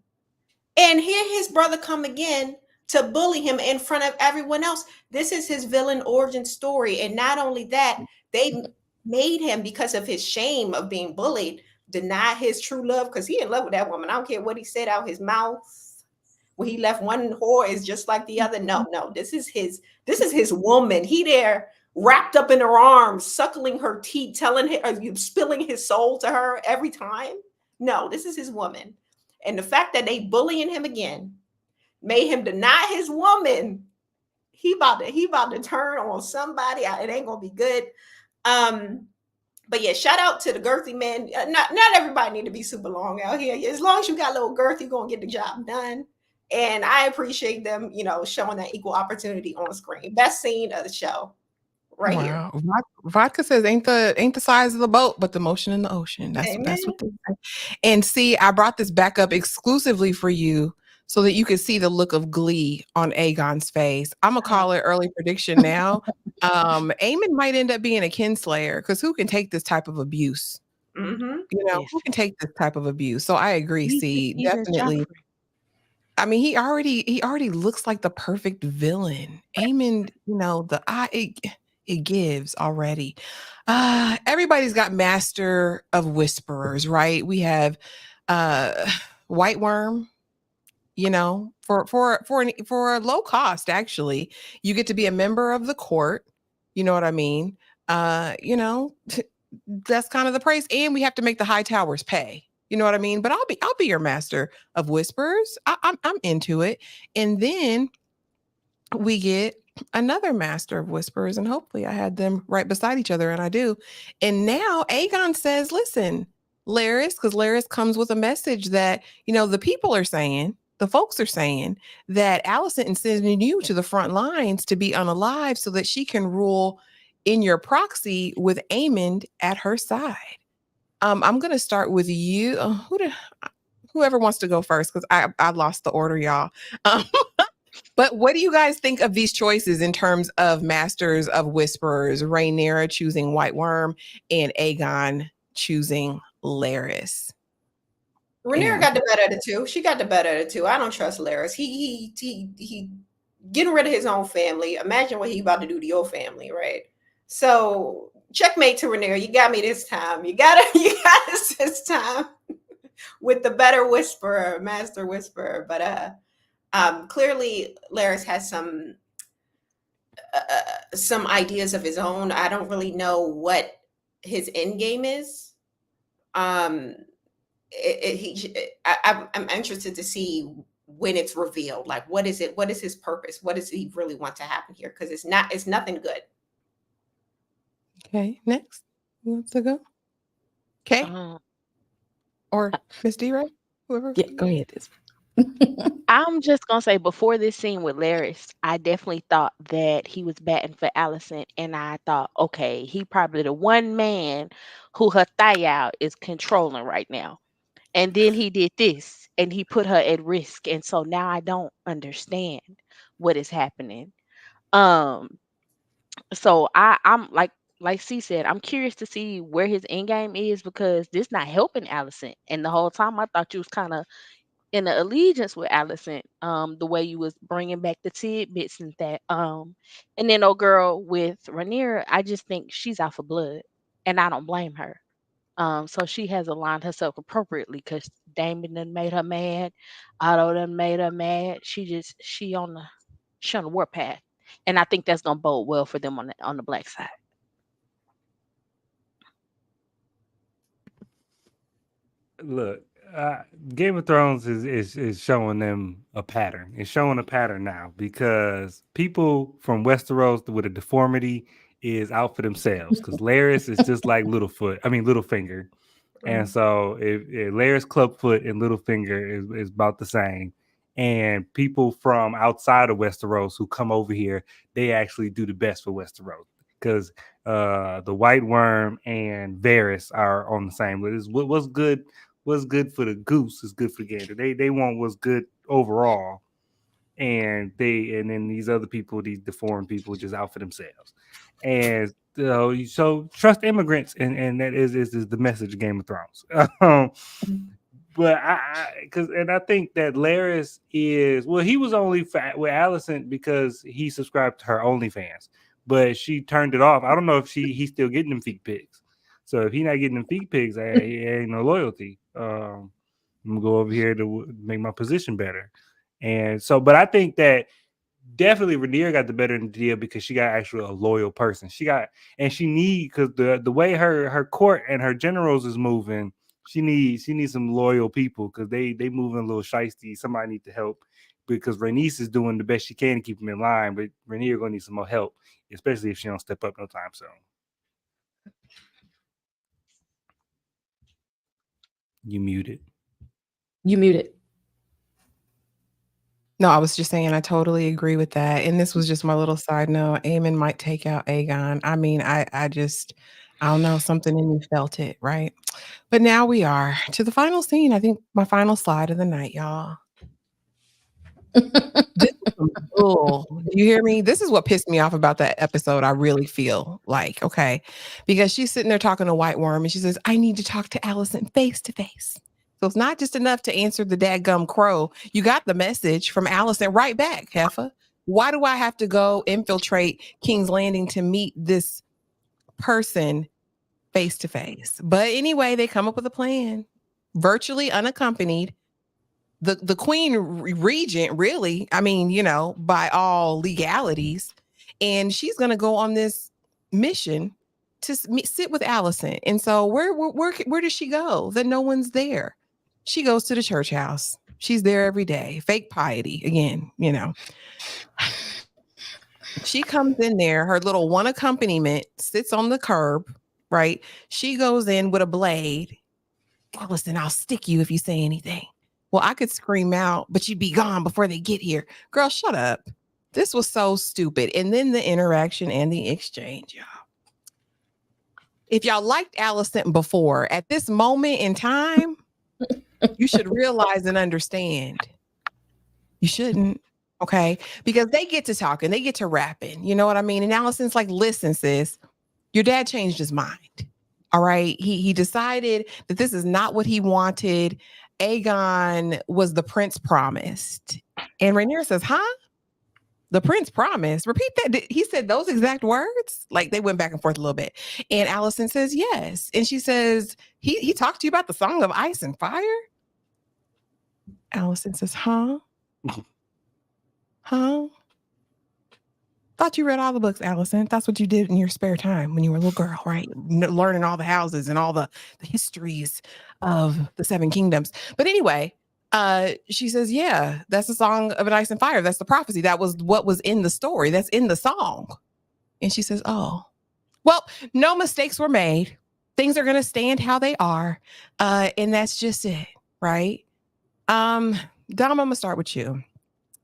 And here his brother come again to bully him in front of everyone else. This is his villain origin story. And not only that, they made him, because of his shame of being bullied, deny his true love, because he in love with that woman. I don't care what he said out his mouth. When he left one whore is just like the other. No, no, this is his woman. He there wrapped up in her arms, suckling her teeth, telling her, spilling his soul to her every time. No, this is his woman. And the fact that they bullying him again made him deny his woman. He about to turn on somebody. It ain't gonna be good. Um, but yeah, shout out to the girthy men. Not everybody need to be super long out here. As long as you got a little girth, you're gonna get the job done. And I appreciate them, showing that equal opportunity on screen. Best scene of the show, right here. Wow. Vodka says ain't the size of the boat, but the motion in the ocean. That's Amen. what they say. And see, I brought this back up exclusively for you so that you could see the look of glee on Aegon's face. I'm gonna call it early prediction now. Aemon might end up being a kinslayer because who can take this type of abuse? Mm-hmm. Who can take this type of abuse? So I agree, see, Even definitely. Joffrey. I mean, he already looks like the perfect villain. Aemon, the eye it gives already. Everybody's got Master of Whisperers, right? We have uh White Worm, for a low cost, actually. You get to be a member of the court. You know what I mean? Uh, you know, that's kind of the price. And we have to make the high towers pay. You know what I mean? But I'll be your master of whispers. I'm into it. And then we get another master of whispers, and hopefully I had them right beside each other, and I do. And now Aegon says, listen, Laris, because Laris comes with a message that, the people are saying, the folks are saying that Alicent is sending you to the front lines to be unalive so that she can rule in your proxy with Aemond at her side. I'm gonna start with you. Whoever wants to go first, because I lost the order, y'all. Um, but what do you guys think of these choices in terms of Masters of Whisperers? Rhaenyra choosing White Worm and Aegon choosing Laris. Rhaenyra got the better of the two. She got the better of the two. I don't trust Laris. He getting rid of his own family. Imagine what he about to do to your family, right? So checkmate to Rhaenyra. You got me this time. You got us this time with the better whisperer, master whisperer. But clearly Laris has some ideas of his own. I don't really know what his end game is. Um, I'm interested to see when it's revealed. Like, what is it? What is his purpose? What does he really want to happen here? Because it's nothing good. Okay, next. Who wants to go? Okay. Or Miss D, right? Whoever. Yeah, go ahead. I'm just gonna say before this scene with Laris, I definitely thought that he was batting for Allison, and I thought, okay, he probably the one man who her thigh out is controlling right now. And then he did this, and he put her at risk, and so now I don't understand what is happening. Um, so I'm like C said, I'm curious to see where his end game is because this not helping Allison. And the whole time I thought you was kind of in the allegiance with Allison, the way you was bringing back the tidbits and that, and then old girl with Rhaenyra, I just think she's out for blood, and I don't blame her. So she has aligned herself appropriately because Damon done made her mad, Otto done made her mad. She on the warpath, and I think that's gonna bode well for them on the black side. Look, Game of Thrones is showing them a pattern. It's showing a pattern now because people from Westeros with a deformity is out for themselves. Because Larys is just like Littlefinger, and so if Larys Clubfoot and Littlefinger is about the same. And people from outside of Westeros who come over here, they actually do the best for Westeros because the White Worm and Varys are on the same list. What's good for the goose is good for the gander. They want what's good overall, and then these other people, these deformed people, just out for themselves. And so trust immigrants, and that is the message of Game of Thrones. But I think that Larys he was only with Allison because he subscribed to her OnlyFans, but she turned it off. I don't know if he's still getting them feet pics. So if he's not getting them feet pics, ain't no loyalty. I'm gonna go over here to make my position better. And so, but I think that definitely Rhaenyra got the better deal because she got actually a loyal person. Because the way her court and her generals is moving, she needs some loyal people because they moving a little shiesty. Somebody need to help because Rhaenys is doing the best she can to keep them in line, but Rhaenyra gonna need some more help, especially if she don't step up no time soon. You muted. You muted. No, I was just saying I totally agree with that. And this was just my little side note. Aemon might take out Aegon. I mean, I don't know, something in me felt it, right? But now we are to the final scene. I think my final slide of the night, y'all. This is some bull. Do you hear me? This is what pissed me off about that episode. I really feel like, okay, because she's sitting there talking to White Worm and she says, I need to talk to Allison face to face. So it's not just enough to answer the dadgum crow. You got the message from Allison right back, Heffa. Why do I have to go infiltrate King's Landing to meet this person face to face? But anyway, they come up with a plan, virtually unaccompanied. The queen regent, really, I mean, by all legalities, and she's going to go on this mission to sit with Allison. And so where does she go? That no one's there. She goes to the church house. She's there every day. Fake piety again, She comes in there, her little one accompaniment sits on the curb, right? She goes in with a blade. Allison, I'll stick you if you say anything. Well, I could scream out, but you'd be gone before they get here. Girl, shut up. This was so stupid. And then the interaction and the exchange, y'all. If y'all liked Allison before, at this moment in time, you should realize and understand. You shouldn't. Okay. Because they get to talking, they get to rapping. You know what I mean? And Allison's like, listen, sis, your dad changed his mind. All right. He decided that this is not what he wanted. Aegon was the prince promised. And Rhaenyra says, huh? The prince promised? Repeat that. He said those exact words? Like they went back and forth a little bit. And Allison says, yes. And she says, he talked to you about the Song of Ice and Fire? Allison says, huh? Huh? Thought you read all the books, Allison. That's what you did in your spare time when you were a little girl, right? Learning all the houses and all the histories of the Seven Kingdoms. But anyway, she says, yeah, that's the Song of Ice and Fire. That's the prophecy. That was what was in the story. That's in the song. And she says, oh, well, no mistakes were made. Things are going to stand how they are. And that's just it, right? Dom, I'm going to start with you.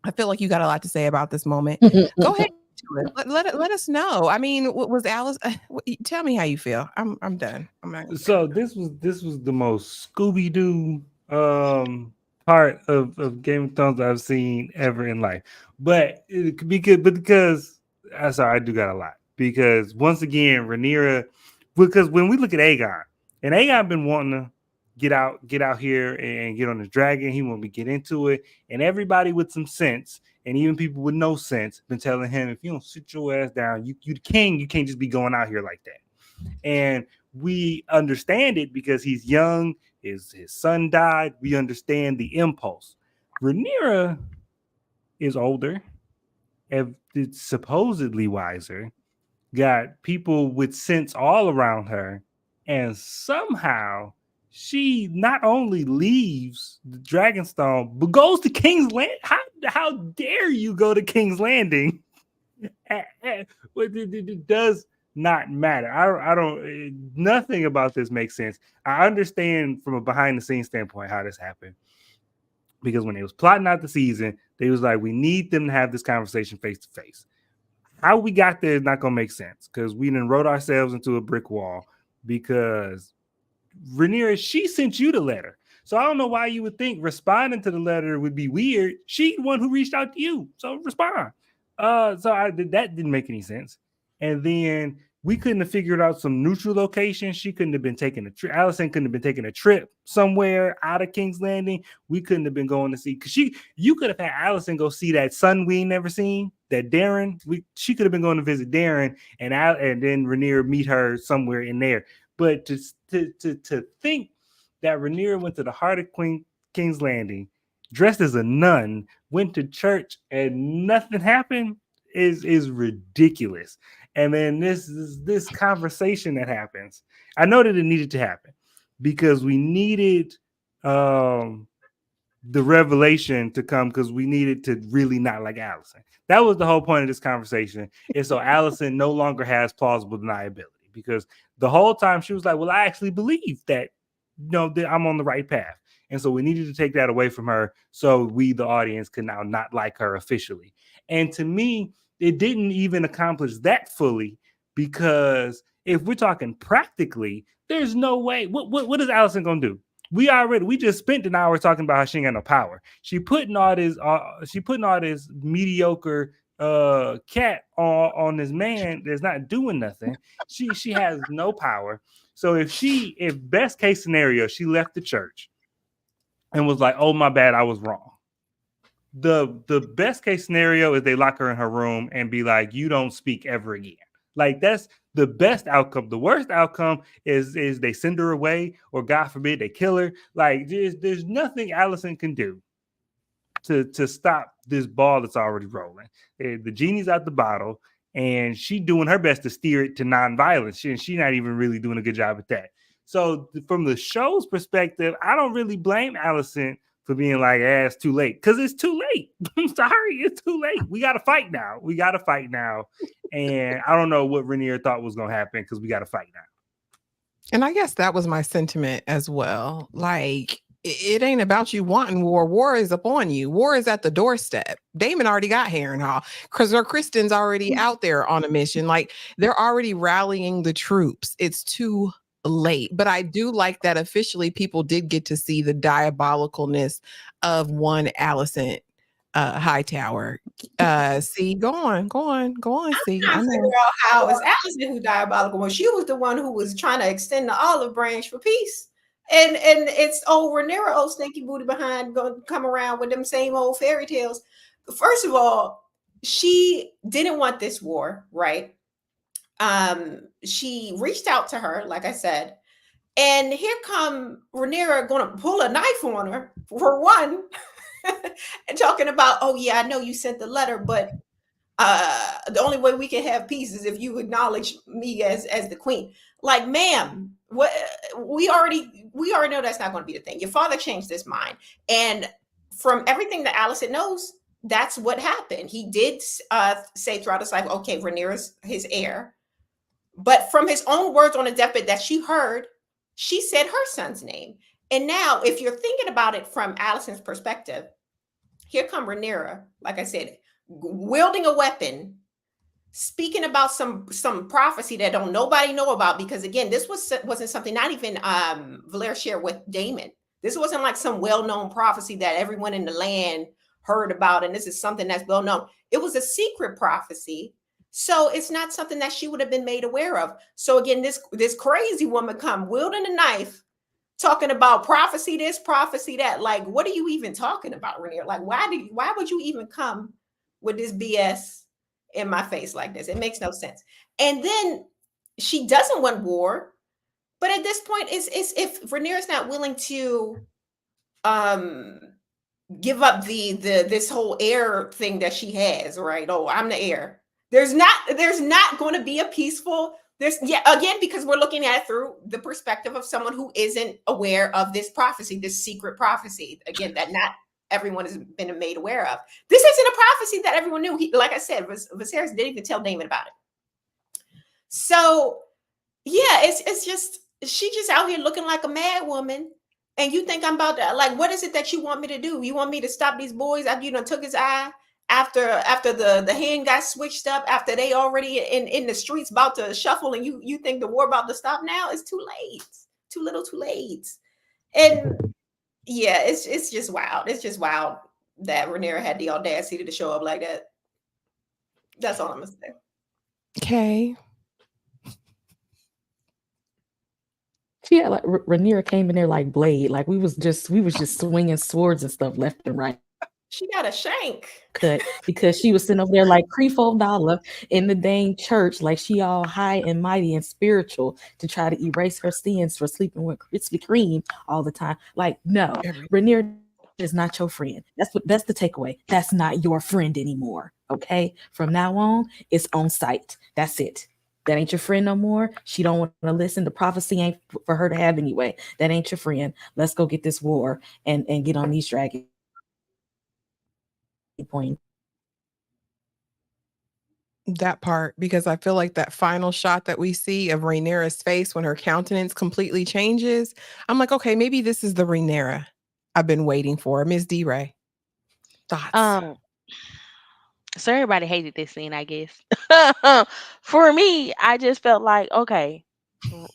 I feel like you got a lot to say about this moment. Go ahead. Let us know. I mean, what was Alice? Tell me how you feel. I'm done. I'm not. So this was the most Scooby-Doo part of Game of Thrones I've seen ever in life. But because I'm sorry, I do got a lot. Because once again, Rhaenyra, because when we look at Aegon, and Aegon been wanting to get out here and get on the dragon, he want to get into it, and everybody with some sense. And even people with no sense been telling him, if you don't sit your ass down, you the king, you can't just be going out here like that. And we understand it because he's young, his son died. We understand the impulse. Rhaenyra is older. it's supposedly wiser, got people with sense all around her, and somehow she not only leaves the Dragonstone but goes to King's Land. How dare you go to King's Landing? It does not matter. I don't. Nothing about this makes sense. I understand from a behind the scenes standpoint how this happened, because when they was plotting out the season, they was like, we need them to have this conversation face to face. How we got there is not gonna make sense because we done wrote ourselves into a brick wall, because Rhaenyra, she sent you the letter. So I don't know why you would think responding to the letter would be weird. She the one who reached out to you. So respond. That didn't make any sense. And then we couldn't have figured out some neutral location. She couldn't have been taking a trip. Allison couldn't have been taking a trip somewhere out of King's Landing. We couldn't have been going to see, because you could have had Allison go see that son we ain't never seen, that Darren. She could have been going to visit Darren, and then Rhaenyra meet her somewhere in there. But to think that Rhaenyra went to the heart of King's Landing, dressed as a nun, went to church, and nothing happened is ridiculous. And then this conversation that happens, I know that it needed to happen because we needed the revelation to come, because we needed to really not like Allison. That was the whole point of this conversation. And so Allison no longer has plausible deniability, because the whole time she was like, well, I actually believe that, that I'm on the right path. And so we needed to take that away from her so we, the audience, could now not like her officially. And to me, it didn't even accomplish that fully, because if we're talking practically, there's no way. What is Allison going to do? We just spent an hour talking about how she ain't got no power. She putting all this mediocre cat on this man that's not doing nothing. She has no power. So if best case scenario, she left the church and was like, oh my bad, I was wrong. The best case scenario is they lock her in her room and be like, you don't speak ever again. Like, that's the best outcome. The worst outcome is they send her away, or God forbid they kill her. Like, there's nothing Allison can do to stop this ball that's already rolling. The genie's out the bottle, and she doing her best to steer it to nonviolence. She's not even really doing a good job at that. So from the show's perspective, I don't really blame Allison for being like, it's too late, because it's too late. I'm sorry, it's too late. We got to fight now. And I don't know what Rhaenyra thought was going to happen, because we got to fight now. And I guess that was my sentiment as well. Like, it ain't about you wanting war. War is upon you. War is at the doorstep. Daemon already got Harrenhal, because Kristen's already out there on a mission. Like, they're already rallying the troops. It's too late. But I do like that officially people did get to see the diabolicalness of one Allison Hightower. See, go on. See, I'm trying to figure out how it's Allison who diabolical, when she was the one who was trying to extend the olive branch for peace. And it's old Rhaenyra, old stinky booty behind, going to come around with them same old fairy tales. First of all, she didn't want this war, right? She reached out to her, like I said, and here come Rhaenyra going to pull a knife on her, for one, and talking about, oh yeah, I know you sent the letter, but the only way we can have peace is if you acknowledge me as the queen. Like, ma'am, what we already know that's not going to be the thing. Your father changed his mind, and from everything that Allison knows, that's what happened. He did say throughout his life, okay, Rhaenyra's his heir, but from his own words on the deathbed that she heard, she said her son's name. And now, if you're thinking about it from Allison's perspective, here come Rhaenyra, like I said, wielding a weapon, speaking about some prophecy that don't nobody know about, because again, this wasn't something not even Valera shared with Daemon. This wasn't like some well-known prophecy that everyone in the land heard about, and this is something that's well known. It was a secret prophecy, so it's not something that she would have been made aware of. So again, this crazy woman come wielding a knife, talking about prophecy this, prophecy that. Like, what are you even talking about, Rhaenyra? Like, why would you even come with this BS in my face like this? It makes no sense. And then she doesn't want war, but at this point, it's if Rhaenyra's not willing to give up the this whole heir thing that she has, right? Oh, I'm the heir. There's not going to be a peaceful. There's again, because we're looking at it through the perspective of someone who isn't aware of this prophecy, this secret prophecy. Again, that not everyone has been made aware of. This isn't a prophecy that everyone knew. Like I said, Viserys didn't even tell Daemon about it. So yeah, it's just she just out here looking like a mad woman. And you think I'm about to, like, what is it that you want me to do? You want me to stop these boys after took his eye, after the hand got switched up, after they already in the streets about to shuffle, and you think the war about to stop now? It's too late. Too little, too late. And yeah, it's just wild. It's just wild that Rhaenyra had the audacity to show up like that. That's all I'm gonna say. Okay. Yeah, like Rhaenyra came in there like Blade, like we was just swinging swords and stuff left and right. She got a shank cut because she was sitting over there like Creefo Dollar in the dang church, like she all high and mighty and spiritual to try to erase her sins for sleeping with Krispy Kreme all the time. Like, no, Rhaenyra is not your friend. That's the takeaway. That's not your friend anymore. Okay, from now on, it's on site. That's it. That ain't your friend no more. She don't want to listen. The prophecy ain't for her to have anyway. That ain't your friend. Let's go get this war and get on these dragons. Point. That part, because I feel like that final shot that we see of Rhaenyra's face when her countenance completely changes, I'm like, okay, maybe this is the Rhaenyra I've been waiting for. Ms. D-Ray, thoughts? So everybody hated this scene, I guess. For me, I just felt like, okay,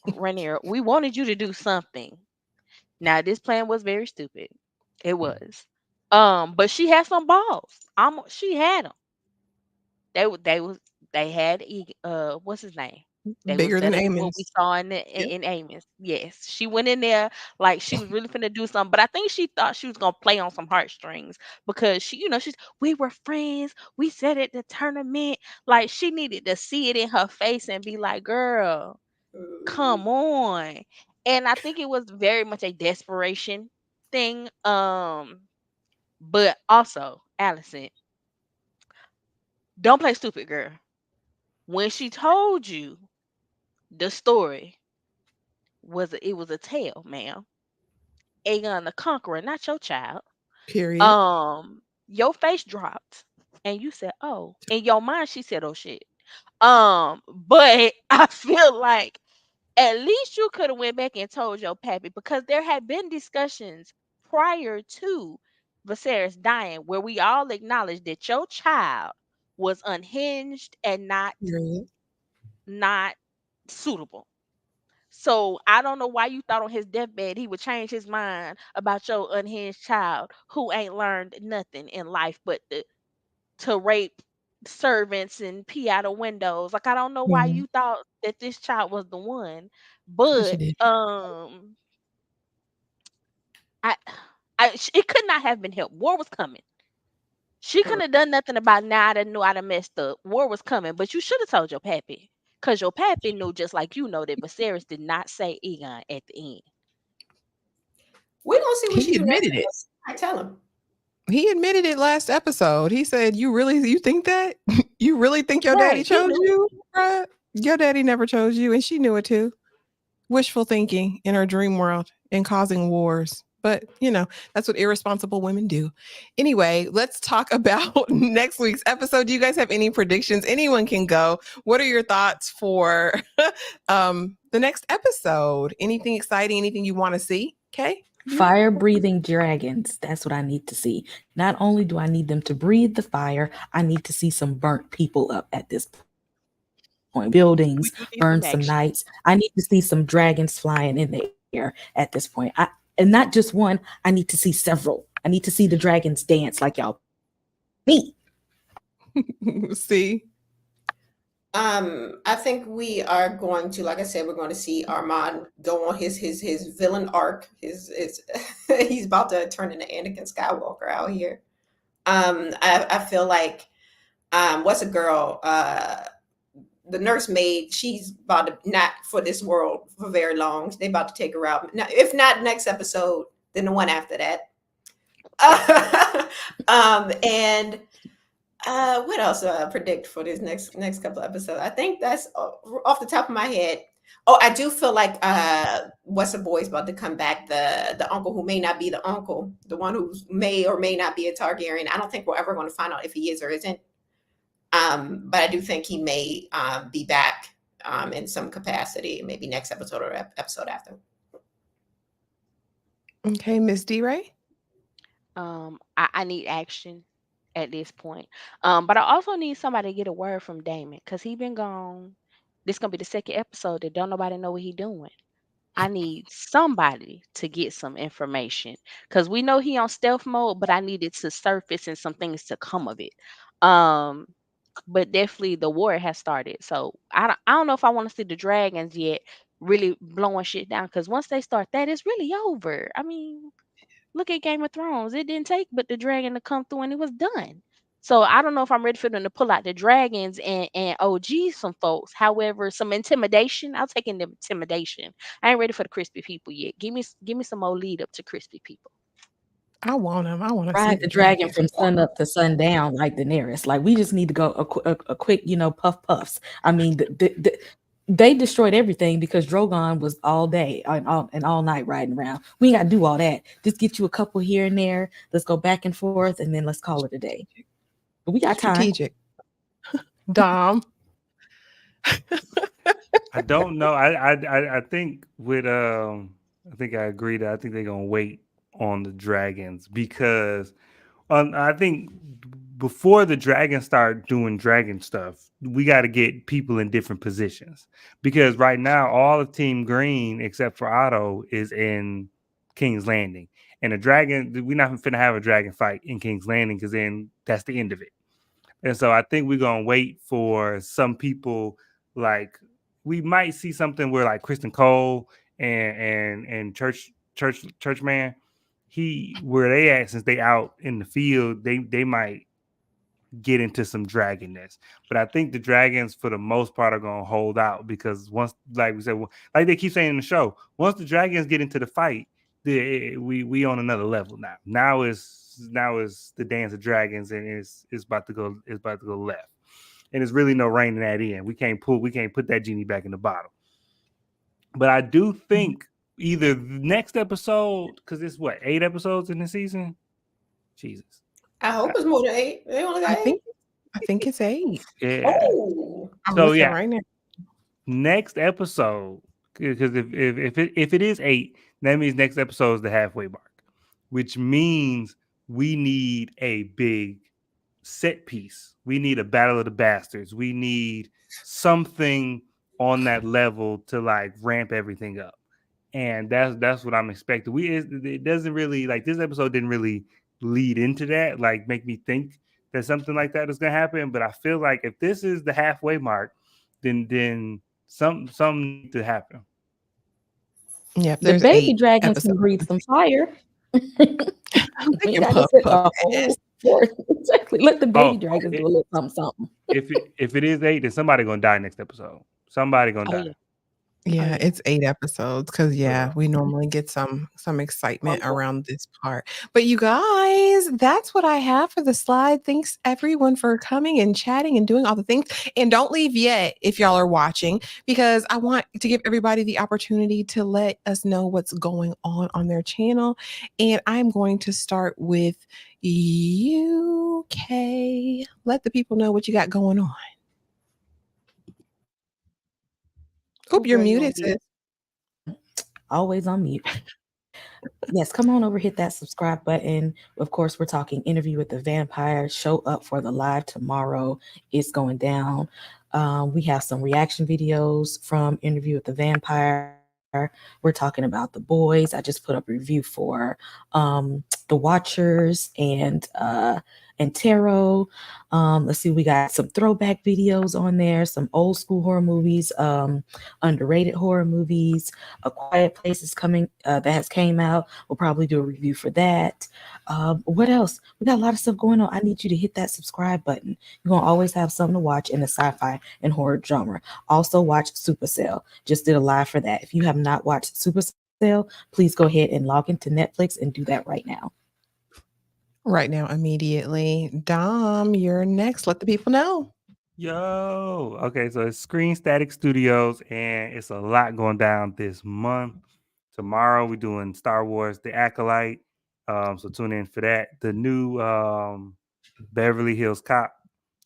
Rhaenyra, we wanted you to do something. Now, this plan was very stupid. It was. But she had some balls. She had them. They had what's his name? They was Bigger than better than what we Amos. saw in Amos. Yes, she went in there like she was really finna do something, but I think she thought she was gonna play on some heartstrings because we were friends. We said at the tournament, like she needed to see it in her face and be like, "Girl, come on." And I think it was very much a desperation thing. But also, Allison, don't play stupid, girl. When she told you the story it was a tale, ma'am. Aegon the Conqueror, not your child. Period. Your face dropped and you said, "Oh." In your mind, she said, "Oh shit." But I feel like at least you could have went back and told your pappy because there had been discussions prior to Viserys dying where we all acknowledged that your child was unhinged and Period. not suitable. So I don't know why you thought on his deathbed he would change his mind about your unhinged child who ain't learned nothing in life but to rape servants and pee out of windows. Like I don't know why Mhm. you thought that this child was the one. Yes, you But did. I it could not have been helped. War was coming. She couldn't have done nothing about now that knew I'd have messed up. War was coming, but you should have told your pappy. Because your pappy knew just like you know that Viserys did not say Egon at the end. We're gonna see what she He do next. admitted it. I tell him. He admitted it last episode. He said, you think that? You really think your daddy Right. He chose knew. you? Bruh? Your daddy never chose you, and she knew it too. Wishful thinking in her dream world and causing wars. But, that's what irresponsible women do. Anyway, let's talk about next week's episode. Do you guys have any predictions? Anyone can go. What are your thoughts for the next episode? Anything exciting? Anything you want to see? Okay. Fire breathing dragons. That's what I need to see. Not only do I need them to breathe the fire, I need to see some burnt people up at this point. Buildings, We do need burn some some action. knights. I need to see some dragons flying in the air at this point. And not just one, I need to see several. I need to see the dragons dance like y'all. Me. See? I think we are going to, like I said, we're going to see Armand go on his villain arc. His he's about to turn into Anakin Skywalker out here. I feel like what's a girl? The nursemaid, she's about to not for this world for very long. They about to take her out. Now, if not next episode, then the one after that. And what else do I predict for this next couple of episodes? I think that's off the top of my head. Oh, I do feel like what's the boy's about to come back, the uncle who may not be the uncle, the one who may or may not be a Targaryen. I don't think we're ever going to find out if he is or isn't. But I do think he may be back in some capacity, maybe next episode or episode after. Okay, Miss D Ray. I need action at this point. But I also need somebody to get a word from Damon because he been gone. This gonna be the second episode that don't nobody know what he doing. I need somebody to get some information because we know he on stealth mode, but I needed to surface and some things to come of it. Um, but definitely the war has started, so I don't know if I want to see the dragons yet really blowing shit down because once they start that, it's really over. I mean, look at Game of Thrones. It didn't take but the dragon to come through and it was done. So I don't know if I'm ready for them to pull out the dragons and OG some folks. However, some intimidation. I'll take in the intimidation. I ain't ready for the crispy people yet. Give me some more lead up to crispy people. I want him. I want to see Ride the dragon from sun up to sundown like Daenerys. Like we just need to go a quick, puff puffs. I mean, they destroyed everything because Drogon was all day and all night riding around. We ain't got to do all that. Just get you a couple here and there. Let's go back and forth, and then let's call it a day. But we got time. Strategic. Dom. I don't know. I think with I think I agree that I think they're gonna wait on the dragons because I think before the dragons start doing dragon stuff, we got to get people in different positions because right now all of Team Green except for Otto is in King's Landing, and the dragon we're not finna have a dragon fight in King's Landing because then that's the end of it. And so I think we're gonna wait for some people like we might see something where like Kristen Cole and Churchman, he where they at since they out in the field, they might get into some dragonness. But I think the dragons for the most part are gonna hold out because once like we said, like they keep saying in the show, once the dragons get into the fight, we on another level now. Now is the dance of dragons and it's about to go left. And there's really no reining that in. We can't put that genie back in the bottle. But I do think either next episode, because it's what, 8 episodes in the season? Jesus. I hope it's more than 8. They only got I 8. think it's 8. Yeah. Oh, I'm So looking yeah, right now. next episode, because if it is 8, that means next episode is the halfway mark, which means we need a big set piece. We need a Battle of the Bastards. We need something on that level to like ramp everything up, and that's what I'm expecting. It doesn't really like this episode didn't really lead into that, like make me think that something like that is gonna happen. But I feel like if this is the halfway mark, then some need to happen. Yeah, if The there's baby 8 dragons can episodes, breathe some fire. they We can got to puff sit puff a whole ass. force. Exactly. Let the baby Oh, dragons do a little something. if it is 8, then somebody gonna die next episode. Somebody gonna Oh die. yeah. Yeah, yeah. it's 8 episodes because we normally get some excitement around this part. But you guys, that's what I have for the slide. Thanks everyone for coming and chatting and doing all the things. And don't leave yet if y'all are watching because I want to give everybody the opportunity to let us know what's going on their channel. And I'm going to start with UK. Let the people know what you got going on. Oop, you're Girl, you on muted, mute. sis. Always on mute. Yes, come on over, hit that subscribe button. Of course, we're talking Interview with the Vampire. Show up for the live tomorrow. It's going down. We have some reaction videos from Interview with the Vampire. We're talking about The Boys. I just put up a review for The Watchers and Tarot. Let's see, we got some throwback videos on there, some old school horror movies, underrated horror movies. A Quiet Place is coming that has came out. We'll probably do a review for that. What else? We got a lot of stuff going on. I need you to hit that subscribe button. You're gonna always have something to watch in the sci-fi and horror genre. Also watch Supercell. Just did a live for that. If you have not watched Supercell, please go ahead and log into Netflix and do that right now. Right now, immediately. Dom, you're next. Let the people know. Yo, okay, so it's Screen Static Studios, and it's a lot going down this month. Tomorrow we're doing Star Wars: The Acolyte, so tune in for that. The new Beverly Hills Cop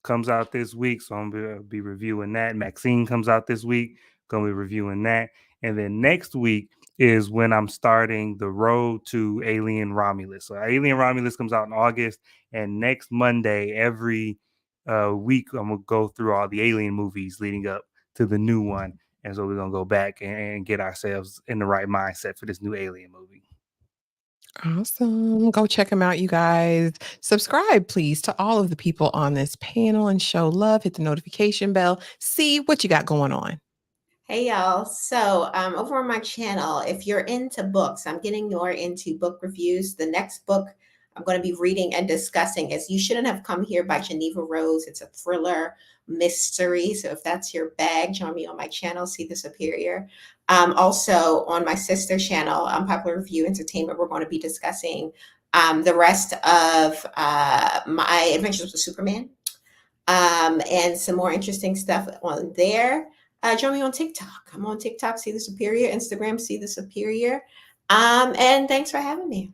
comes out this week, so I'm gonna be reviewing that. Maxine comes out this week, gonna be reviewing that, and then next week is when I'm starting the road to Alien Romulus. So Alien Romulus comes out in August, and next Monday every week I'm gonna go through all the Alien movies leading up to the new one, and so we're gonna go back and get ourselves in the right mindset for this new Alien movie. Awesome. Go check them out, you guys. Subscribe, please, to all of the people on this panel and show love. Hit the notification bell. See what you got going on. Hey y'all. So over on my channel, if you're into books, I'm getting more into book reviews. The next book I'm going to be reading and discussing is You Shouldn't Have Come Here by Geneva Rose. It's a thriller mystery. So if that's your bag, join me on my channel, See the Superior. Also on my sister channel, Popular Review Entertainment, we're going to be discussing the rest of my Adventures with Superman and some more interesting stuff on there. Join me on TikTok. I'm on TikTok, See the Superior, Instagram, See the Superior. And thanks for having me.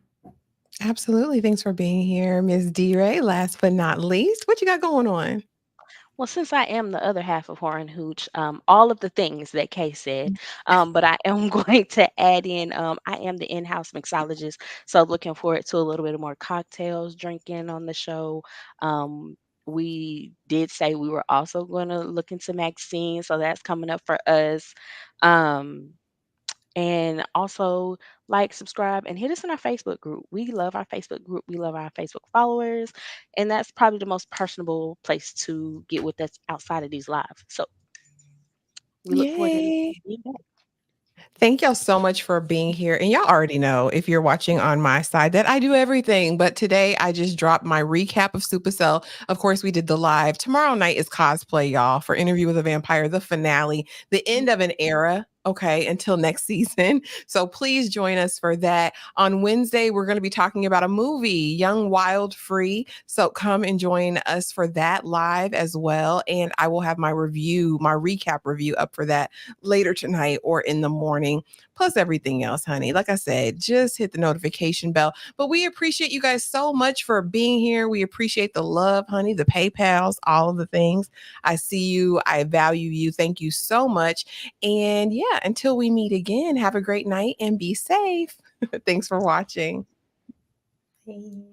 Absolutely. Thanks for being here, Ms. D-Ray. Last but not least, what you got going on? Well, since I am the other half of Horn Hooch, all of the things that Kay said, but I am going to add in, I am the in-house mixologist, so looking forward to a little bit more cocktails drinking on the show. We did say we were also going to look into Maxine, so that's coming up for us. Um, and also like, subscribe, and hit us in our Facebook group. We love our Facebook group. We love our Facebook followers, and that's probably the most personable place to get with us outside of these lives. So we look forward to Yay. being back. Thank y'all so much for being here. And y'all already know, if you're watching on my side, that I do everything. But today I just dropped my recap of Supercell. Of course, we did the live. Tomorrow night is cosplay, y'all, for Interview with a Vampire, the finale, the end of an era. Okay, until next season. So please join us for that. On Wednesday, we're going to be talking about a movie, Young, Wild, Free. So come and join us for that live as well. And I will have my review, my recap review up for that later tonight or in the morning, plus everything else, honey. Like I said, just hit the notification bell. But we appreciate you guys so much for being here. We appreciate the love, honey, the PayPals, all of the things. I see you. I value you. Thank you so much. And yeah, until we meet again, have a great night and be safe. Thanks for watching. Hey.